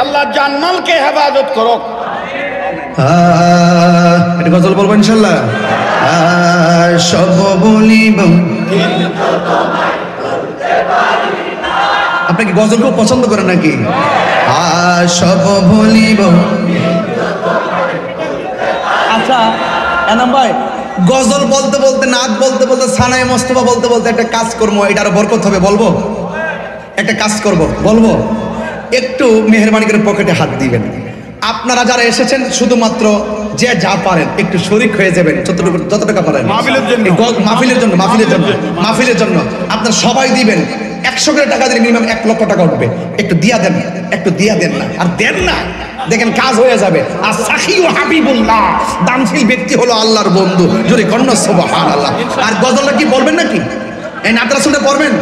Speaker 2: আল্লাহ জানমালকে হেফাজত করুক
Speaker 1: এটা গজল বলবো ইনশাআল্লাহ সব বলিব আপনি কি গজল খুব পছন্দ করেন নাকি সব বলিব আচ্ছা এনাম ভাই গজল বলতে বলতে নাচ বলতে বলতে সানাই মোস্তফা বলতে বলতে একটা কাজ করবো এটা আরো বরকত হবে বলবো একটা কাজ করব বলবো একটু মেহেরবানি করে পকেটে হাত দিবেন আপনারা যারা এসেছেন শুধুমাত্র যে যা পারেন একটু শরীক হয়ে যাবেন যত টাকা পারেন মাহফিলের জন্য আপনারা সবাই দিবেন 100 করে টাকা দিলে মিনিমাম 1 লক্ষ টাকা উঠবে একটু দিয়া দেন না আর দেন না দেখেন কাজ হয়ে যাবে আর সাখিউ হাবিবুল্লাহ দানশীল ব্যক্তি হলো আল্লাহর বন্ধু জোরে কন্না সুবহানাল্লাহ আর গজলটা কি বলবেন নাকি এই নাতরা শুনে পড়বেন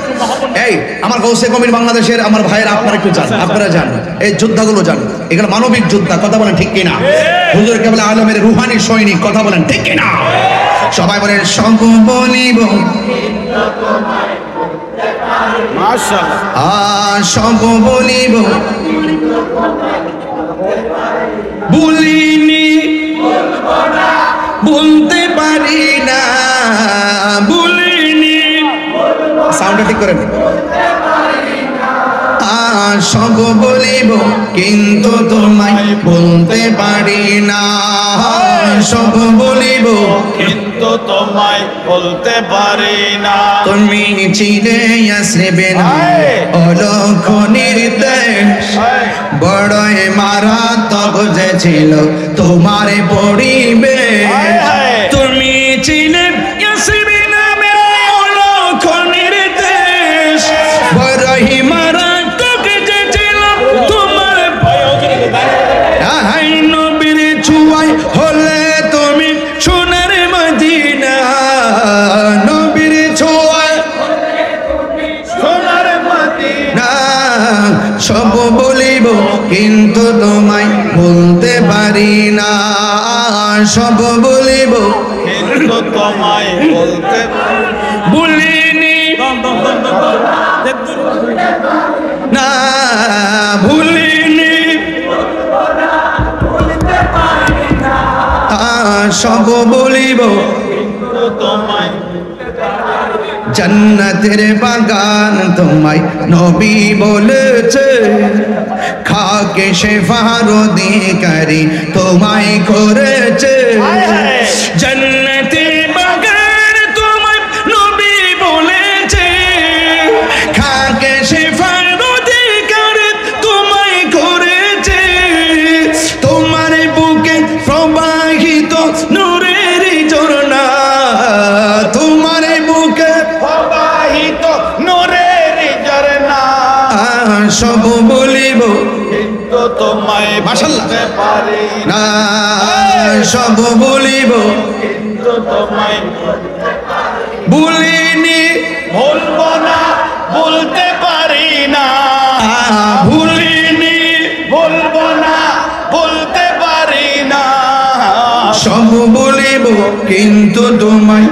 Speaker 1: এই আমার গৌসে কমির বাংলাদেশের আমার ভাইয়েরা আপনারা একটু জান আপনারা জান এই যোদ্ধাগুলো জান এগুলো মানবিক যোদ্ধা কথা বলেন ঠিক কিনা হুজুর কেবল আলমের রুহানি সৈনিক কথা বলেন ঠিক কিনা সবাই বলেন সব বলিব মাশাআল্লাহ সব বলিব বলিনি ভুলতে পারি না, ভুলিনি। সাউন্ডটা ঠিক করেন। সব বলিব কিন্তু তোমায় বলতে পারি না, সব বলিব
Speaker 2: কিন্তু তোমায় বলতে পারি না।
Speaker 1: তুমি ছিলে আসবে না অলক্ষণের দেশ, বড়ই মারাত্মক যে ছিল তোমার পরিবেশ। তুমি ছিলে আসবে না অলক্ষণের দেশ, বড়ই মারাত্মক যে ছিল তোমার নবীর ছোঁয়ায় হলে তুমি সোনার মদিনা, নবীর ছোঁয়ায়
Speaker 2: সোনার মদিনা।
Speaker 1: সব বলিব কিন্তু তোমায় বলতে পারি না, সব বলিব
Speaker 2: কিন্তু তোমায় বলতে
Speaker 1: ভুলিনি না, ভুলিনি। সব বলিব
Speaker 2: কিন্তু তোমায়
Speaker 1: জান্নাতের বাগান তোমায় নবী বলেছে, খাকে শেফার অধিকারী তোমায় করেছে। জান্নাতের বাগান তোমায় নবী বলেছে, খাকে শেফার অধিকারী তোমায় করেছে। তোমার বুকে প্রবাহিত নূরের ঝর্ণা, তোমার বুকে
Speaker 2: প্রবাহিত নূরের ঝর্ণা।
Speaker 1: সব বলিব
Speaker 2: কিন্তু তোমায়
Speaker 1: মাশাআল্লাহ
Speaker 2: বলতে পারি
Speaker 1: না, সব বলিব
Speaker 2: কিন্তু তোমায়
Speaker 1: ভুলিনি,
Speaker 2: বলবো না, বলতে পারি না।
Speaker 1: ভুলিনি।
Speaker 2: বলবো না, বলতে পারি না।
Speaker 1: সব বলিব কিন্তু তোমায়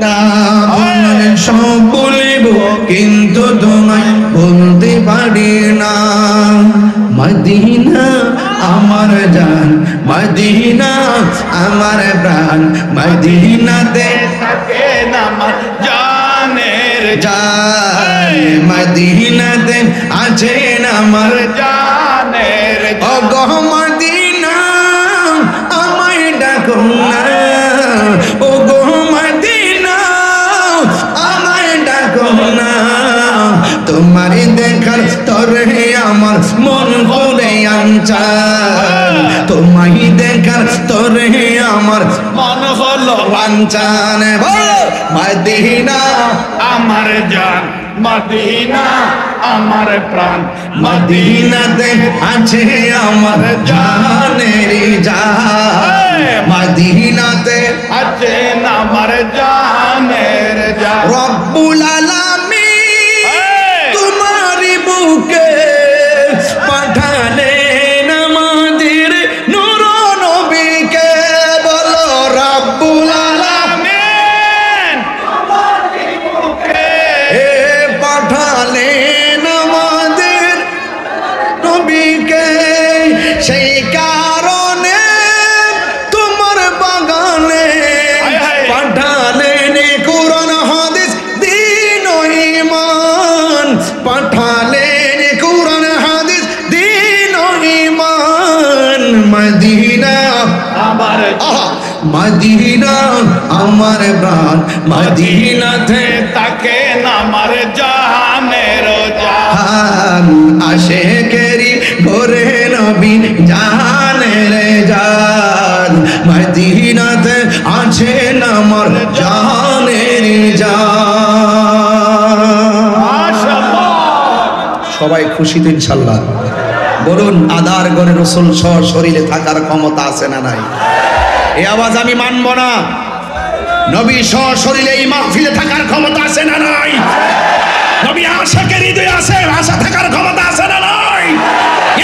Speaker 1: না, সব বলিব কিন্তু তোমায় বলতে পারি না। মদিনা আমার জান, মদিনা আমার প্রাণ, মদিনাতে
Speaker 2: থাকে না আমার জানের
Speaker 1: জান, মদিনাতে আছেন আমার
Speaker 2: জানের
Speaker 1: অগহ মদিনা আমায় ডাকো না, ও গো মদিনা আমায় ডাকো না। তোমার দেখার তরে আমার মন করে আনচান, তোমায় দেখার তরে আমার
Speaker 2: মন হলো
Speaker 1: বাঞ্চান। মদিনা
Speaker 2: আমার জান, মদিনা আমার প্রাণ,
Speaker 1: মদিনাতে আছে আমার জানের জান, মদিনাতে
Speaker 2: আছে আমার জানের জান।
Speaker 1: রব্বুল আলামিন তোমারি বুকে পাঠালেন আমাদের নূর নবীকে, বলো রব্বুল আলামিন পাঠালেন আমাদের নবীকে। সেই কারণে তোমার বাগানে পাঠালেন কুরআন হাদিস দ্বীন ও ঈমান, পাঠালেন কুরআন হাদিস দ্বীন ও ঈমান। মদিনা
Speaker 2: আমার
Speaker 1: মদিনা আমার প্রাণ, মদিনাতে
Speaker 2: তাকে আমার জানের জান।
Speaker 1: আশেকেরি ঘরে নবী জানের জান, মদিনাতে আছেন আমার জানের জান। সবাই খুশি তো ইনশাল্লাহ? বলুন আদার ঘরে রসুল সহ শরীরে থাকার ক্ষমতা আছে না নাই? এই আওয়াজ আমি মানব না। নবী সহ শরীরে এই মাহফিলে থাকার ক্ষমতা আছে না নাই? নবী আশাকের হৃদয়ে আছে, আশা থাকার ক্ষমতা আছে না নাই?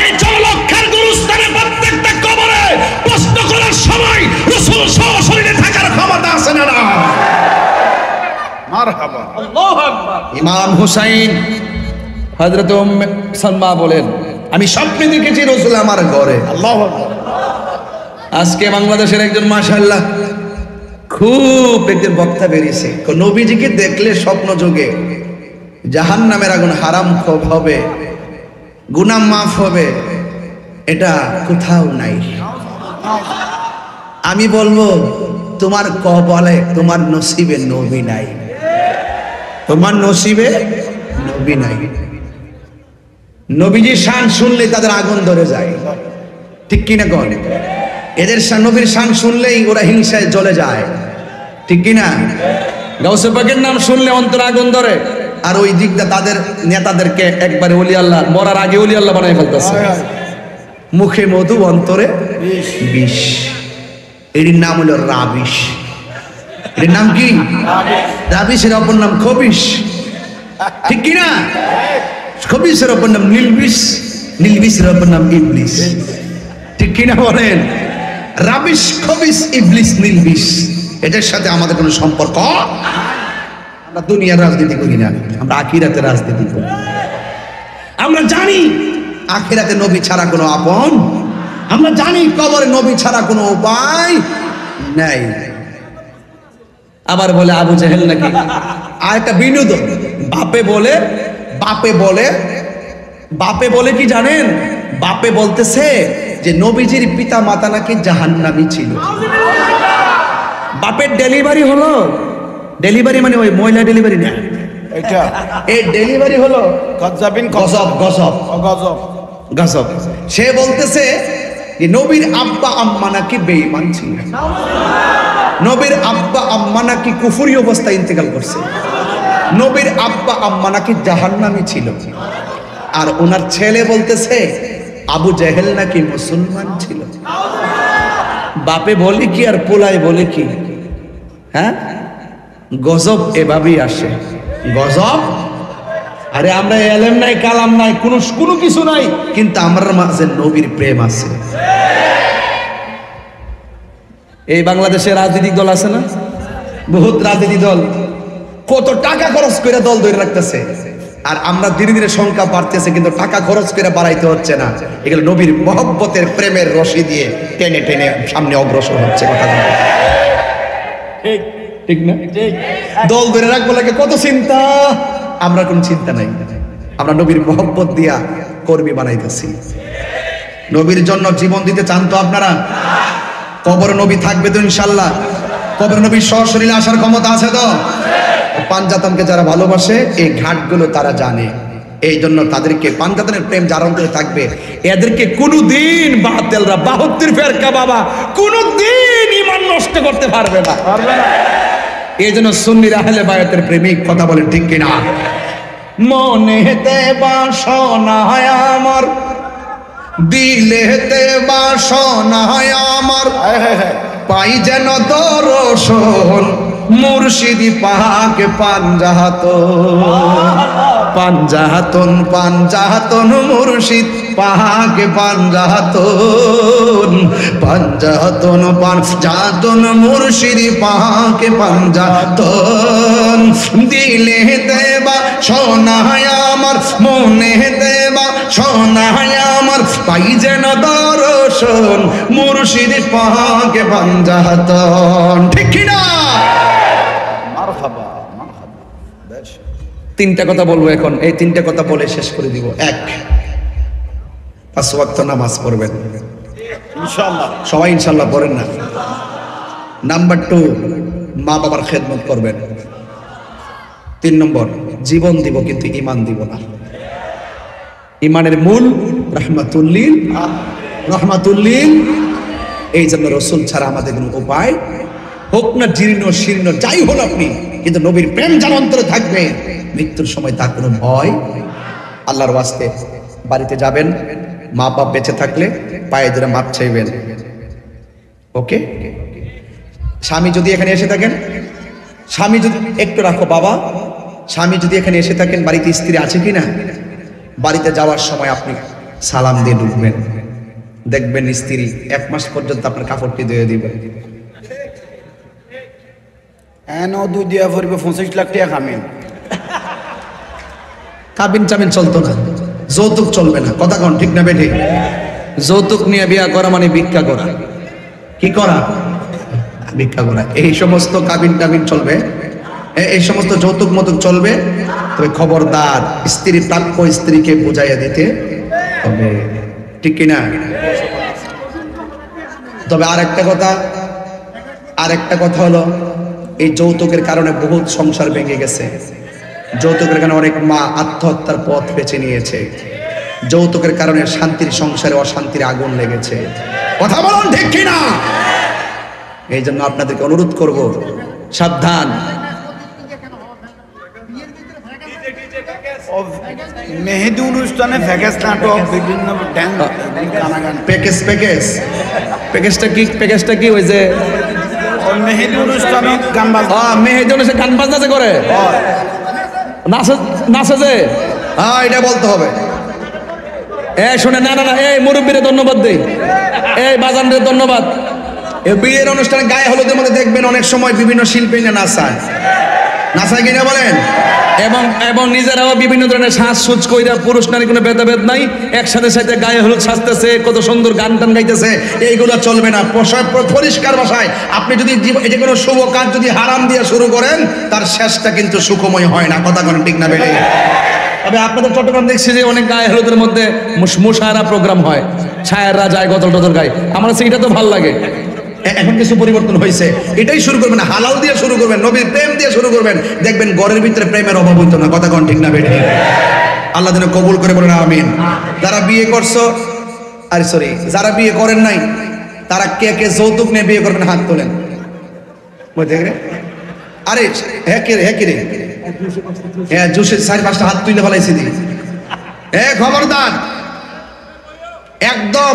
Speaker 1: এই জলক্ষার গুরুস্থানে প্রত্যেকটা কবরে প্রশ্ন করার সময় রাসূল সহ শরীরে থাকার ক্ষমতা আছে না নাই?
Speaker 2: মারহাবা।
Speaker 1: ইমাম হুসাইন হযরত উম্মে সালমা বলেন, আমি স্বপ্নে দেখেছি রাসূল আমার ঘরে।
Speaker 2: আল্লাহু
Speaker 1: আজকে বাংলাদেশের একজন মাশাআল্লাহ খুব একজন বক্তা বেরিয়েছে, নবীজিকে দেখলে স্বপ্ন যোগে জাহান্নামের আগুন হারাম হবে, গুনাহ মাফ হবে, এটা কোথাও নাই। আমি বলবো তোমার কপালে, তোমার নসিবে নবী নাই, তোমার নসিবে নবী নাই। নবীজির শান শুনলে তাদের আগুন ধরে যায়, ঠিক কিনা কন? এদের নবীর শান শুনলেই ওরা হিংসায় জ্বলে যায়, ঠিক কিনা? গাউসে পাকের নাম শুনলে অন্তর আগুন ধরে। আর ওই দিকটা তাদের নেতাদেরকে একবারে ওলি আল্লাহ, মরার আগে ওলি আল্লাহ বানায় ফেলতেছে। মুখে মধু, অন্তরে বিষ। এর নাম হলো রাবিশ। এর নাম কি? রাবিশের অপর নাম খবিশ, ঠিক কিনা? খবিশের অপর নাম নীলবিশ, নীলবিশের অপর নাম ইবলিস, ঠিক কিনা বলেন? রাবিশ, খবিশ, ইবলিস, নীলবিশ, এটার সাথে আমাদের কোনো সম্পর্ক। আমরা দুনিয়ার রাজনীতি করি না, আমরা আখিরাতের রাজনীতি করি। আমরা জানি আখিরাতে নবী ছাড়া কোনো আপন, আমরা জানি কবরে নবী ছাড়া কোনো উপায় নাই। আবার বলে আবু জেহেল নাকি, আর একটা বিনোদন, বাপে বলে কি জানেন? বাপে বলতেছে যে নবীজির পিতা মাতা নাকি জাহান্নামী ছিল। বাপের ডেলিভারি হলো, ডেলিভারি মানে ওই মহিলা ডেলিভারি না,
Speaker 2: এটা
Speaker 1: এই ডেলিভারি হলো
Speaker 2: গজব
Speaker 1: গজব গজব। সে বলতেছে যে নবীর আব্বা আম্মা নাকি বেঈমান ছিল, নবীর আব্বা আম্মা নাকি কুফরি অবস্থায় ইন্তেকাল করছে, নবীর আব্বা আম্মা নাকি জাহান্নামী ছিল। আর ওনার ছেলে বলতেছে আবু জেহেল নাকি মুসলমান ছিল। বাপে বলে কি আর পোলায় বলে কি? হ্যাঁ, গজব এভাবেই আসে, গজব। আরে আমরা এলেম নাই, কালাম নাই, কোনো কিছু নাই, কিন্তু আমার মাঝে নবীর প্রেম আছে। এই বাংলাদেশে রাজনৈতিক দল আছে না, বহুত রাজনৈতিক দল, কত টাকা খরচ করে দল ধরে রাখতেছে। আর আমরা ধীরে ধীরে সংখ্যা বাড়তেছে, কিন্তু টাকা খরচ করে বাড়াইতে হচ্ছে না। এগুলো নবীর মহব্বতের প্রেমের রশি দিয়ে টেনে টেনে সামনে অগ্রসর হচ্ছে। কথা ঠিক ঠিক না? দল ধরে রাখবো লাগে কত চিন্তা, আমরা কোন চিন্তা নাই, আমরা নবীর মহব্বত দিয়া কর্মী বানাইতেছি। নবীর জন্য জীবন দিতে চান তো আপনারা? কবরে নবী থাকবে তো ইনশাল্লাহ? কবরে নবীর সশরীরে আসার ক্ষমতা আছে তো? পাঞ্জাতনকে যারা ভালোবাসে এই ঘাটগুলো তারা জানে, এই জন্য তাদেরকে পাঞ্জাতনের প্রেম যার অন্তরে থাকবে, এদেরকে কোনোদিন বাতিলরা 72 ফেরকা বাবা কোনোদিন ঈমান নষ্ট করতে পারবে না। এই জন্য সুন্নির আহলে বায়াতের প্রেমিক, কথা বলেন ঠিক কিনা? মনেতে বাসনা আমার, দিলেতে বাসনা আমার, পাই যেন দর্শন মুর্শিদি পাকে পাঞ্জাহাতন পাঞ্জাহাতন মুর্শিদ পাকে পাঞ্জাহাতন মুর্শিদি পাকে পাঞ্জাহাতন। দিলে দেবা সোনায় আমার, মনে দেবা সোনায় আমার, পাই যেন দর্শন মুর্শিদি পাকে পাঞ্জাহাতন। ঠিক কিনা? তিনটা কথা বলবো এখন, এই তিনটা কথা বলে শেষ করে দিব। এক, 5 ওয়াক্ত নামাজ পড়বেন ইনশাআল্লাহ, সবাই ইনশাআল্লাহ পড়েন না। নাম্বার 2, মা বাবার খেদমত করবেন। 3 নম্বর, জীবন দিব কিন্তু ঈমান দিব না। ঈমানের মূল রাহমাতুল্লিল। এই জন্য রাসূল ছাড়া আমাদের কোনো উপায় হোক না জীর্ণ শীর্ণ যাই হল আপনি, কিন্তু নবীর প্রেম যার অন্তরে থাকবে, মৃত্যুর সময় তার কোনো ভয়। আল্লাহর ওয়াস্তে বাড়িতে যাবেন, মা বাপ বেঁচে থাকলে পায়ে ধরে মাপ চাইবেন, ওকে? স্বামী যদি এখানে এসে থাকেন, স্বামী যদি একটু রাখো বাবা, স্বামী যদি এখানে এসে থাকেন, বাড়িতে স্ত্রী আছে কিনা, বাড়িতে যাওয়ার সময় আপনি সালাম দিয়ে ঢুকবেন, দেখবেন স্ত্রী 1 মাস পর্যন্ত আপনার কাপড়টি ধুয়ে দিবেন।
Speaker 2: দুই দিয়া পড়বে 25 লাখ টাকা কামিন।
Speaker 1: কাবিন চাবিন চলতো না, যৌতুক চলবে না। কথা কোন ঠিক না বেঠিক? যৌতুক নিয়ে বিয়া করা মানে ভিক্ষা করা। কি করা? ভিক্ষা করা। এই সমস্ত কাবিন টাবিন চলবে, এই সমস্ত যৌতুক মতুক চলবে, তবে খবরদার স্ত্রী প্রাপ্য স্ত্রীকে বুঝাইয়া দিতে হবে, ঠিক কিনা? তবে আরেকটা কথা হলো, এই যৌতুকের কারণে বহুত সংসার ভেঙে গেছে। যৌতুকের কারণে অনেক মা আত্মহত্যার পথ বেছে নিয়েছে। যৌতুকের কারণে শান্তির সংসারে অশান্তির আগুন লেগেছে। কথা বলুন ঠিক কিনা? এই জন্য আপনাদেরকে অনুরোধ করব, সাবধান।
Speaker 2: মেহেদি অনুষ্ঠানে প্যাকেজ নাটক, বিভিন্ন
Speaker 1: প্যাকেজটা কি ওই যে
Speaker 2: মেহেদি অনুষ্ঠানে গান বাজনা,
Speaker 1: মেহেদি অনুষ্ঠানে গান বাজনা যে করে, নাচে যে, এটা বলতে হবে। শুনে না, এই মুরব্বীরে ধন্যবাদ দেই, এই বাজানরে ধন্যবাদ। এই বিয়ের অনুষ্ঠানে গায়ে হলুদের মধ্যে দেখবেন অনেক সময় বিভিন্ন শিল্পী নাচায় কিনা বলেন, এবং নিজেরাও বিভিন্ন ধরনের সাজসুজ কইরা, পুরুষ নারী কোনো ভেদাভেদ নাই, একসাথে সাথে গায়ে হলুদ সাজতেছে, কত সুন্দর গান টান গাইতেছে। এইগুলো চলবে না। পরিষ্কার ভাষায় আপনি যদি যে কোনো শুভ কাজ যদি হারাম দিয়ে শুরু করেন, তার শেষটা কিন্তু সুখময় হয় না। কথা কোন ঠিক না বেড়ে? তবে আপনাদের চট্টগ্রাম দেখছি যে অনেক গায়ে হলুদের মধ্যে মুশায়রা প্রোগ্রাম হয়, ছায়াররা যায়, গজল টজল গায়। আমার কাছে এটা তো ভালো লাগে। এখন কিছু পরিবর্তন হয়েছে, এটাই শুরু করবেন, হালাল দিয়ে শুরু করবেন, নবীর প্রেম দিয়ে শুরু করবেন, দেখবেন ঘরের ভিতরে প্রেমের অভাব হইতো না। কথা কোন ঠিক না বেঠি? আল্লাহ যেন কবুল করে বলেন আমিন। যারা বিয়ে করছো, যারা বিয়ে করেন নাই, তারা কে কে যৌতুক নিয়ে বিয়ে করবেন হাত তোলেন। আরে হ্যাঁ রে জুসের 4-5টা হাত তুলে ফেলাইছি দি। খবরদার, একদম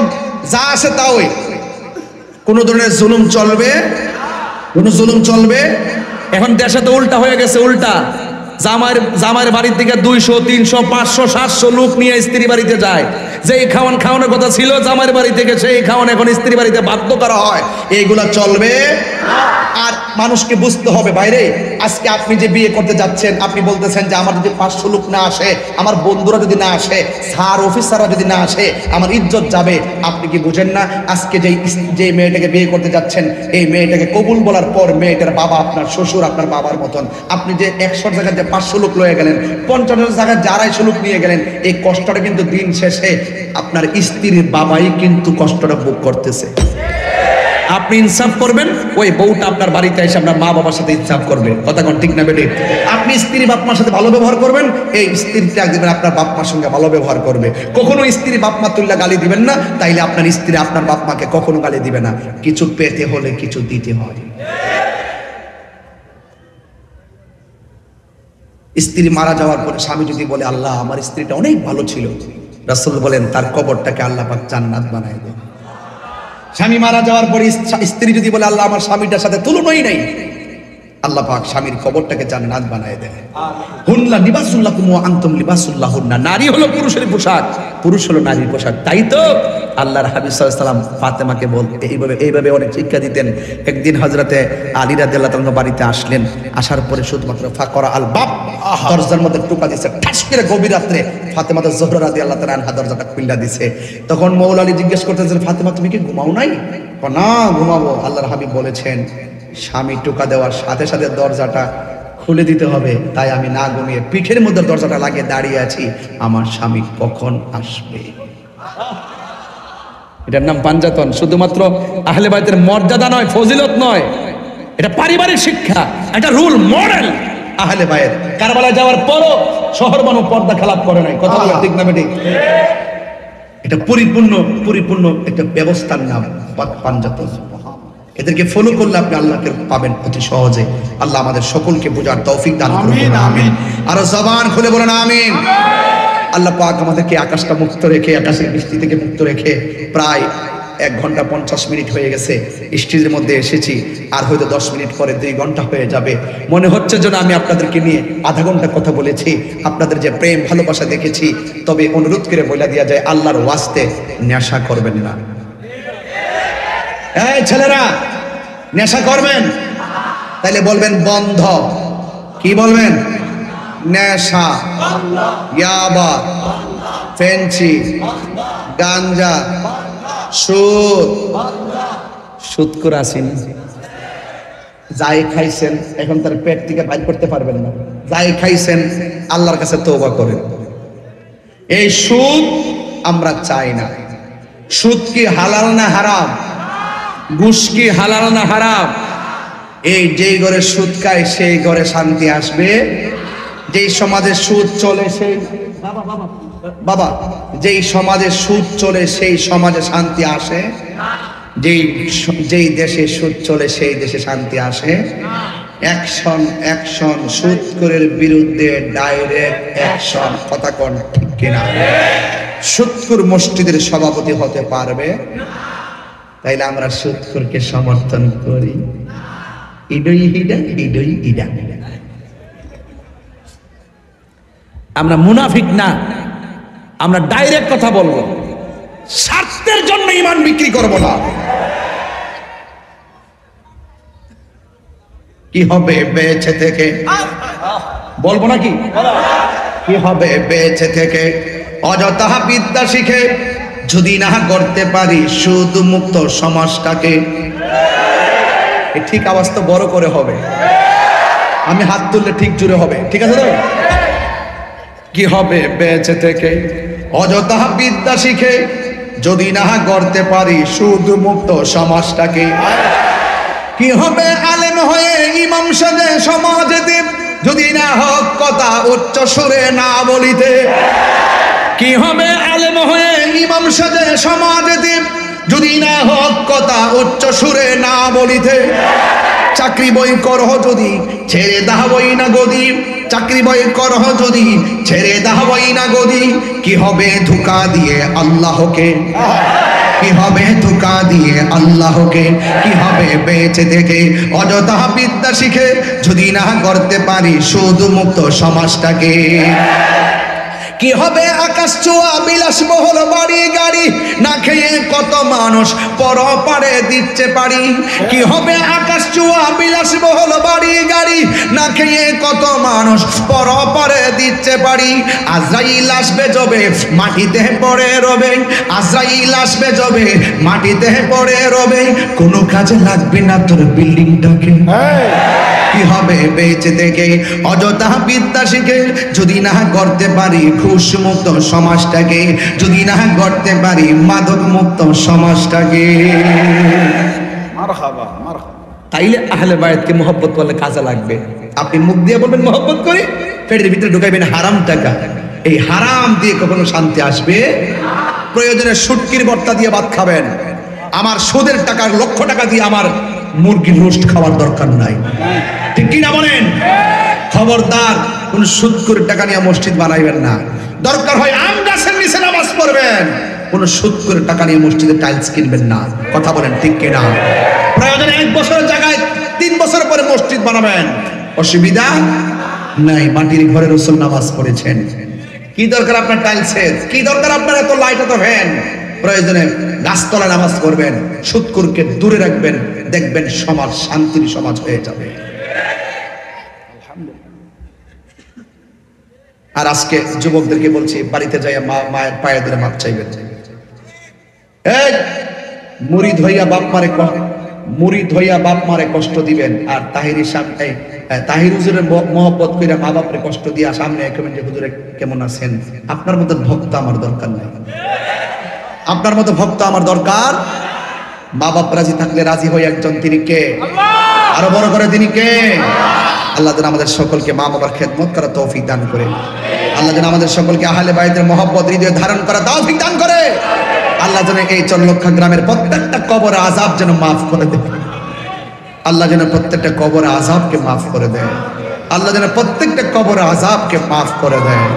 Speaker 1: যা আছে তা ওই, কোনো ধরনের জুলুম চলবে। এখন দেশে তো উল্টা হয়ে গেছে, উল্টা। জামাইয়ের বাড়ির থেকে 200, 300, 500, 700 লোক নিয়ে স্ত্রী বাড়িতে যায়। যেই খাওয়ানোর কথা ছিল জামাইয়ের বাড়ি থেকে, সেই খাওয়ান এখন স্ত্রী বাড়িতে বাধ্য করা হয়। এইগুলা চলবে। আর মানুষকে বুঝতে হবে, বাইরে আজকে আপনি যে বিয়ে করতে যাচ্ছেন, আপনি বলতেছেন যে আমার যদি 500 লোক না আসে, আমার বন্ধুরা যদি না আসে, স্যার অফিসাররা যদি না আসে, আমার ইজ্জত যাবে। আপনি কি বুঝেন না, আজকে যে মেয়েটাকে বিয়ে করতে যাচ্ছেন, এই মেয়েটাকে কবুল বলার পর মেয়েটার বাবা আপনার শ্বশুর আপনার বাবার মতন। আপনি যে 100 জায়গায় যে 500 লোক লয়ে গেলেন, 50 জায়গায় 250 লোক নিয়ে গেলেন, এই কষ্টটা কিন্তু দিন শেষে আপনার স্ত্রীর বাবাই কিন্তু কষ্টটা ভোগ করতেছে। আপনি ইনসাফ করবেন, ওই বউটা আপনার বাড়িতে এসে আপনার মা বাবার সাথে ইনসাফ করবে। কথা কোন ঠিক না বেটে? আপনি স্ত্রী বাপ মার সাথে ভালো ব্যবহার করবেন, এই স্ত্রীটা একদিন আপনার বাপ মার সঙ্গে ভালো ব্যবহার করবে। কখনো স্ত্রী বাপ মা তুল্লা গালি দিবেন না, তাইলে আপনার স্ত্রী আপনার বাপ মাকে কখনো গালি দিবে না। কিছু পেতে হলে কিছু দিতে হয়। স্ত্রী মারা যাওয়ার পরে স্বামী যদি বলে, আল্লাহ আমার স্ত্রীটা অনেক ভালো ছিল, রাসূল বলেন তার কবরটাকে আল্লাহ পাক জান্নাত বানায় দেন। স্বামী মারা যাওয়ার পরে স্ত্রী যদি বলে, আল্লাহ আমার স্বামীটার সাথে তুলনাই নাই, আল্লাহ পাক স্বামীর কবরটাকে জান্নাত বানায় দেয়। হুন্না লিবাসুল্লাকুম ওয়া আনতুম লিবাসুল্লাহুন্না। নারী হলো পুরুষের পোশাক, পুরুষ হলো নারীর পোশাক। তাই তো আল্লাহর হাবিব সাল্লাল্লাহু আলাইহি সাল্লাম ফাতেমাকে এইভাবে অনেক শিক্ষা দিতেন। একদিন হযরতে আলী রাদিয়াল্লাহু তাআলা বাড়িতে আসলেন, আসার পরে শুধুমাত্র ফাকরা আল বাব, দরজার মধ্যে টোকা দিয়েছে, ঠাস করে গভীর রাত্রে ফাতেমা জোহরা রাদিয়াল্লাহু তাআলা আনহা দরজাটা খুলে দিয়েছে। তখন মওলা আলী জিজ্ঞেস করতেছেন, ফাতেমা তুমি কি ঘুমাও নাই? না ঘুমাবো। আল্লাহর হাবিব বলেছেন, স্বামী টোকা দেওয়ার সাথে সাথে দরজাটা খুলে দিতে হবে। তাই আমি না ঘুমিয়ে পিঠের মধ্যে দরজাটা লাগিয়ে দাঁড়িয়ে আছি, আমার স্বামী কখন আসবে। এটার নাম পাঞ্জাতন। শুধুমাত্র আহলে বাইতের মর্যাদা নয়, ফজিলত নয়, এটা পারিবারিক শিক্ষা, এটা রুল মডেল। আহলে বাইত কারবালায় যাওয়ার পরও শহর মানুষ পর্দা খেলাপ করে নাই। কথা বলা ঠিক না বেটি? এটা পরিপূর্ণ একটা ব্যবস্থার নাম পাঞ্জাতন। এদেরকে ফলো করলে আপনি আল্লাহকে পাবেন অতি সহজে। আল্লাহ আমাদের সকলকে বোঝার তৌফিক দান করুন, আমিন। আর জবান খুলে বলেন আমিন। আল্লাহ পাক আমাদেরকে আকাশটা মুক্ত রেখে, আকাশের বৃষ্টি থেকে মুক্ত রেখে প্রায় 1 ঘন্টা 50 মিনিট হয়ে গেছে স্টেজের মধ্যে এসেছি। আর হয়তো 10 মিনিট পরে 2 ঘন্টা হয়ে যাবে। মনে হচ্ছে যেন আমি আপনাদেরকে নিয়ে আধা ঘন্টা কথা বলেছি, আপনাদের যে প্রেম ভালোবাসা দেখেছি। তবে অনুরোধ করে বলে দেওয়া যায়, আল্লাহর ওয়াস্তে নেশা করবেন না। এই ছেলেরা নেশা করবেন, তাইলে বলবেন বন্ধ। কি বলবেন? নেশা, ইয়াবা, ফেন্সি, গাঞ্জা, সুদ, সুদ করে আসেনি, যাই খাইছেন এখন তার পেট থেকে বাইর করতে পারবেন না, যাই খাইছেন আল্লাহর কাছে তওবা করেন। এই সুদ আমরা চাই না। সুদ কি হালাল না হারাম? ঘুষ কি হালাল না হারাম? এই যেই ঘরে সুদ খায় সেই ঘরে শান্তি আসবে। যেই সমাজে সুদ চলে সেই বাবা যেই সমাজে সুদ চলে সেই সমাজে শান্তি আসে। যেই দেশে সুদ চলে সেই দেশে শান্তি আসে। অ্যাকশন সুদখোরের বিরুদ্ধে ডাইরেক্ট অ্যাকশন। কথা কোন ঠিক কিনা? সুদখোর মসজিদের সভাপতি হতে পারবে? তাইলে আমরা সুদখোরকে সমর্থন করি। ইডই ইডা। আমরা মুনাফিক না, আমরা ডাইরেক্ট কথা বলবো। স্বার্থের জন্য ঈমান বিক্রি করব না। কি হবে বেঁচে থেকে? বলবো নাকি? কি হবে বেঁচে থেকে? অযথা বিদ্যা শিখে যদি না করতে পারি সুদ মুক্ত সমাজটাকে। ঠিক আওয়াজ তো বড় করে হবে, আমি হাত তুললে ঠিক জুড়ে হবে, ঠিক আছে তো? কি হবে বেঁচে থেকে? অযথা বিদ্যা শিখে যদি না করতে পারি সুদ মুক্ত সমাজটাকে। কি হবে আলেম হয়ে ইমাম সাজে সমাজেতে যদি না হক কথা উচ্চ সুরে না বলিতে। কি হবে আলেম হয়ে ইমাম সাজে সমাজেতে যদি না হক কথা উচ্চ সুরে না বলিতে। চাকরি বই করহ যদি ছেড়ে দাহবই না গদি। চাকরি বই করহ যদি ছেড়ে দাহবই না গদি। কি হবে ধোঁকা দিয়ে আল্লাহকে? কি হবে ধোঁকা দিয়ে আল্লাহকে? কি হবে বেঁচে থেকে অযথা বিদ্যা শিখে যদি না করতে পারি সুদ মুক্ত সমাজটাকে। কি হবে আকাশ ছোঁয়া বিলাসবহুল বাড়ি গাড়ি না খেয়ে কত মানুষ পরপারে দিচ্ছে পারি। কি হবে আকাশ ছোঁয়া বিলাসবহুল বাড়ি গাড়ি না খেয়ে কত মানুষ পরপারে দিচ্ছে পারি। আজরাইল আসবে যবে মাটিতে পড়ে রবে। আজরাইল আসবে যবে মাটিতে পড়ে রবে। কোনো কাজে লাগবে না তোর বিল্ডিংটাকে। কি হবে বেঁচে থেকে অযথা বিদ্যা শিখে যদি না করতে পারি ঘুষ মুক্ত সমাজটাকে। যদি না করতে পারি মাদক মুক্ত সমাজটাকে।
Speaker 2: মারহাবা।
Speaker 1: তাইলে আহলে বায়াতকে মহব্বত করলে কাজে লাগবে। আপনি মুখ দিয়ে বলবেন মহব্বত করি, পেটের ভিতরে ঢুকাইবেন হারাম টাকা। এই হারাম দিয়ে কখনো শান্তি আসবে? প্রয়োজনে শুটকির ভর্তা দিয়ে ভাত খাবেন, আমার সুদের টাকার লক্ষ টাকা দিয়ে আমার মুরগির রোস্ট খাওয়ার দরকার নাই। ঠিক কিনা বলেন? খবরদার কোন সুদখোরের টাকা নিয়ে মসজিদ বানাইবেন না। দরকার হয় আম গাছের নিচে নামাজ পড়বেন, কোন সুদখোরের টাকা নিয়ে মসজিদে টাইলস কিনবেন না। কথা বলেন ঠিক কিনা? প্রয়োজনে 1 বছরের জায়গায় 3 বছর পরে মসজিদ বানাবেন, অসুবিধা নাই। মাটির ঘরে রাসূল নামাজ পড়েছেন। কি দরকার আপনার টাইলসের? কি দরকার আপনার এত লাইট এত ফ্যান? প্রয়োজনে গাছতলা নামাজ পড়বেন, সুদখোরকে দূরে রাখবেন, দেখবেন সমাজ শান্তির সমাজ হয়ে যাবে। আর আজকে যুবকদেরকে বলছি বাড়িতে যাইয়া মায়ের পায়ে ধরে মাপ চাইবেন। এই মুরিদ হইয়া বাপ মারে কষ্ট দিবেন আর তাহিরের সামনে তাহির হুজুরের মহব্বত কইরা মা বাপরে কষ্ট দিয়া সামনে কমেন্ট যে হুজুরে কেমন আছেন। আপনার মতো ভক্ত আমার দরকার নাই। আপনার মতো ভক্ত আমার দরকার। মা বাপ রাজি থাকলে রাজি হই একজন, তিনি কে? আরো বড় করে তিনি কে? আল্লাহ যেন আমাদের সকলকে মা বাবার খেদমত করা তৌফিক দান করে। আল্লাহ যেন আমাদের সকলকে আহলে বাইতের মহব্বত হৃদয়ে ধারণ করা তৌফিক দান করে। আল্লাহ যেন এই চরলক্ষা গ্রামের প্রত্যেকটা কবর আযাব যেন মাফ করে দেয়। আল্লাহ যেন প্রত্যেকটা কবর আযাবকে মাফ করে দেয়। আল্লাহ যেন প্রত্যেকটা কবর আযাবকে মাফ করে দেয়।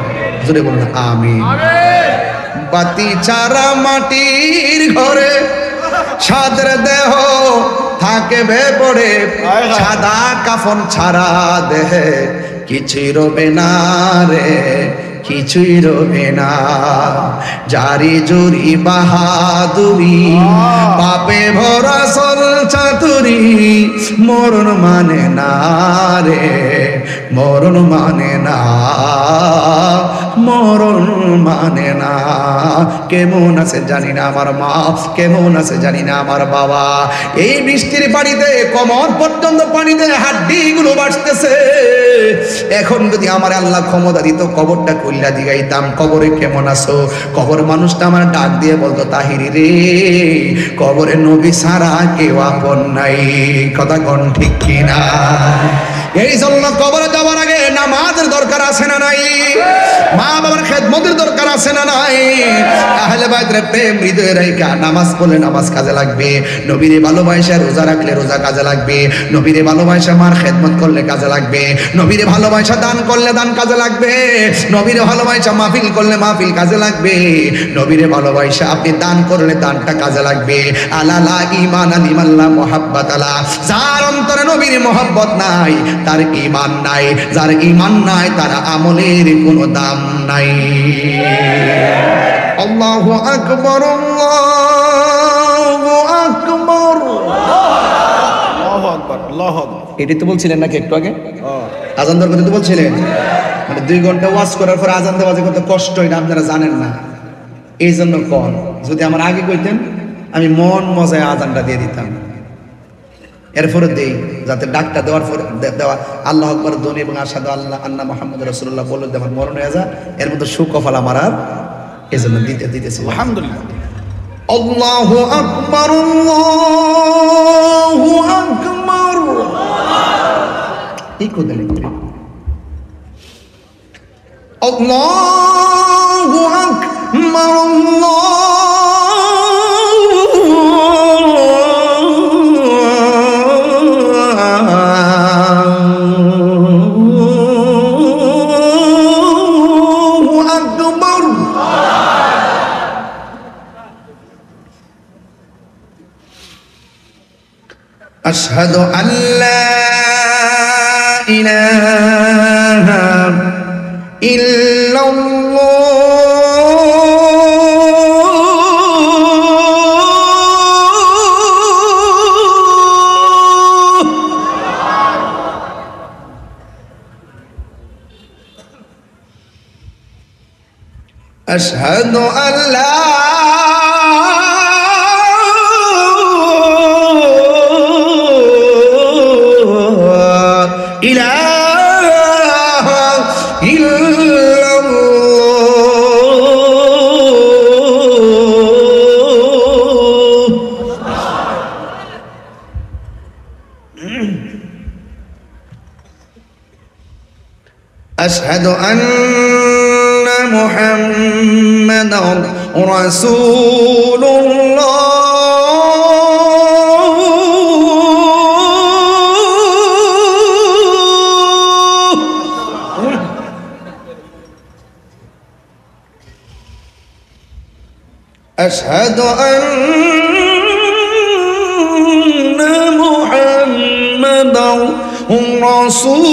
Speaker 1: জোরে বলুন আমিন। বাতি ছাড়া মাটির ঘরে সাদের দেহ থাকে পড়ে, সাদা কাফন ছাড়া দেহে কিছু রবে না রে। কিছুই রবে না। জারি জুরি বাহাদুরি পাপে ভরা সল চাতুরি মরণ মানে না রে, মরণ মানে না, মরণ মানে না। কেমন আছে জানি না আমার মা, কেমন আছে জানি না আমার বাবা। এই বৃষ্টির পানিতে কোমর পর্যন্ত পানিতে হাড্ডিগুলো বাড়তেছে। এখন যদি আমার আল্লাহ ক্ষমতা দিত কবরটা খুললা দিগাইতাম, কবরে কেমন আছো? কবর মানুষটা আমার ডাক দিয়ে বলতো, তাহিরি রে কবরে নবী ছাড়া কেউ আপন নাই। কথা কোন ঠিক কিনা? এই জন্য কবরে যাওয়ার আগে নামাজের দরকার আছে না নাই? মা বাবার খেদমতের দরকার আছে না নাই? আহলে বাইতের প্রেম হৃদয়ে রাখা নামাজ পড়লে নামাজ কাজে লাগবে, নবীরে ভালোবাসা রোজা রাখলে রোজা কাজে লাগবে, নবীরে ভালোবাসা মার খেদমত করলে কাজে লাগবে, নবীরে ভালোবাসা দান করলে দান কাজে লাগবে, নবীরে ভালোবাসা মাহফিল করলে মাহফিল কাজে লাগবে, নবীরে ভালোবাসা আপনি দান করলে দানটা কাজে লাগবে। আলা লা ঈমান লিমান লা মুহাব্বাত আলা, যার অন্তরে নবীর মুহাব্বত নাই তার ঈমান নাই, যার ঈমান নাই তার আমলের কোনো দাম নাই। আল্লাহু আকবার, আল্লাহু আকবার,
Speaker 2: আল্লাহু আকবার, আল্লাহু আকবার।
Speaker 1: এটাই তো বলছিলেন নাকি একটু আগে? আজান দেওয়ার কথা তো বলছিলেন। মানে 2 ঘন্টা ওয়াজ করার পর আজান দেওয়া যে কত কষ্ট, এটা আপনারা জানেন না। এই জন্য কোন যদি আমার আগে কইতেন আমি মন মজায় আজানটা দিয়ে দিতাম। এরপরে দেই যাতে ডাকটা দেওয়ার পর দেওয়া আল্লাহ আকবার ধ্বনি এবং আশহাদু আল্লাহ আন্না মুহাম্মাদ রাসূলুল্লাহ বলে আমার মরণ হয়ে যায়, এর মধ্যে সুকফল আমার আর এজন্য দিতেছি।
Speaker 2: আলহামদুলিল্লাহ।
Speaker 1: আল্লাহু আকবার, আল্লাহু আকবার। এই কোন দিন আল্লাহু আকবার, أشهد أن لا إله إلا الله أشهد أن لا أشهد أن محمدا رسول الله أشهد أن محمدا رسول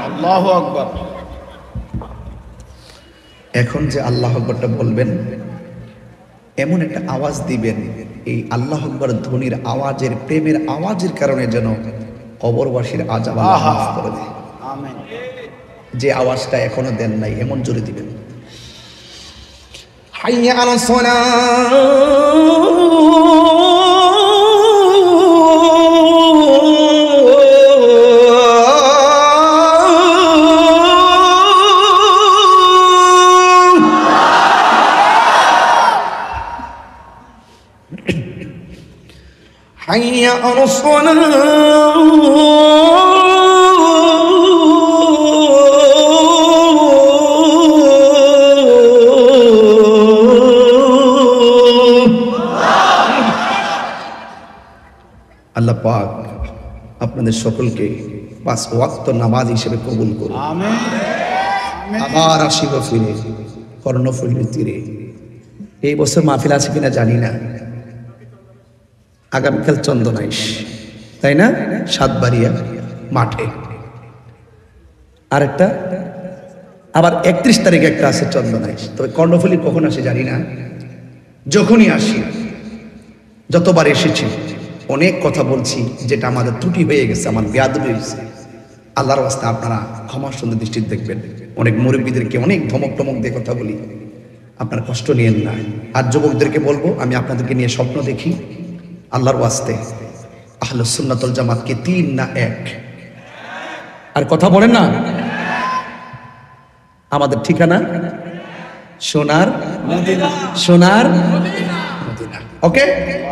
Speaker 2: আল্লাহু আকবার।
Speaker 1: এখন যে আল্লাহ আকবরটা বলবেন এমন একটা আওয়াজ দিবেন, এই আল্লাহ আকবর ধ্বনির আওয়াজের প্রেমের আওয়াজের কারণে যেন কবরবাসীর আযাব আল্লাহ মাফ করে দেয়।
Speaker 2: আমিন।
Speaker 1: যে আওয়াজটা এখনো দেন নাই এমন জোরে দিবেন। হাইয়া আলাস সালাহ, حي على আল্লাহ পাক আপনাদের সকলকে 5 ওয়াক্ত নামাজ হিসেবে কবুল করুন।
Speaker 2: আমিন।
Speaker 1: আবার আসিব ফিরে কর্ণফুলীর তীরে। এই বছর মাহফিল আছে কিনা জানি না, আগামীকাল চন্দনাইশ, তাই না? সাতবাড়িয়া মাঠে আরেকটা, আবার 31 তারিখে একটা আছে চন্দনাইশ। তবে কর্ণফুলী কখন আসে জানি না, যখনই আসি, যতবার এসেছি অনেক কথা বলছি যেটা আমাদের ত্রুটি হয়ে গেছে, আমার বেয়াদবি হয়েছে। আল্লাহর রাস্তা আপনারা ক্ষমার সুন্দর দৃষ্টিতে দেখবেন। অনেক মুরব্বীদেরকে অনেক ধমক টমক দিয়ে কথা বলি, আপনার কষ্ট নিয়েন না। আর যুবকদেরকে বলবো, আমি আপনাদেরকে নিয়ে স্বপ্ন দেখি, আল্লাহর ওয়াস্তে আহলুস সুন্নাত ওয়াল জামাতকে 3 না 1, আর কথা বলেন না। আমাদের ঠিকানা সোনার মদিনা, সোনার মদিনা। ওকে।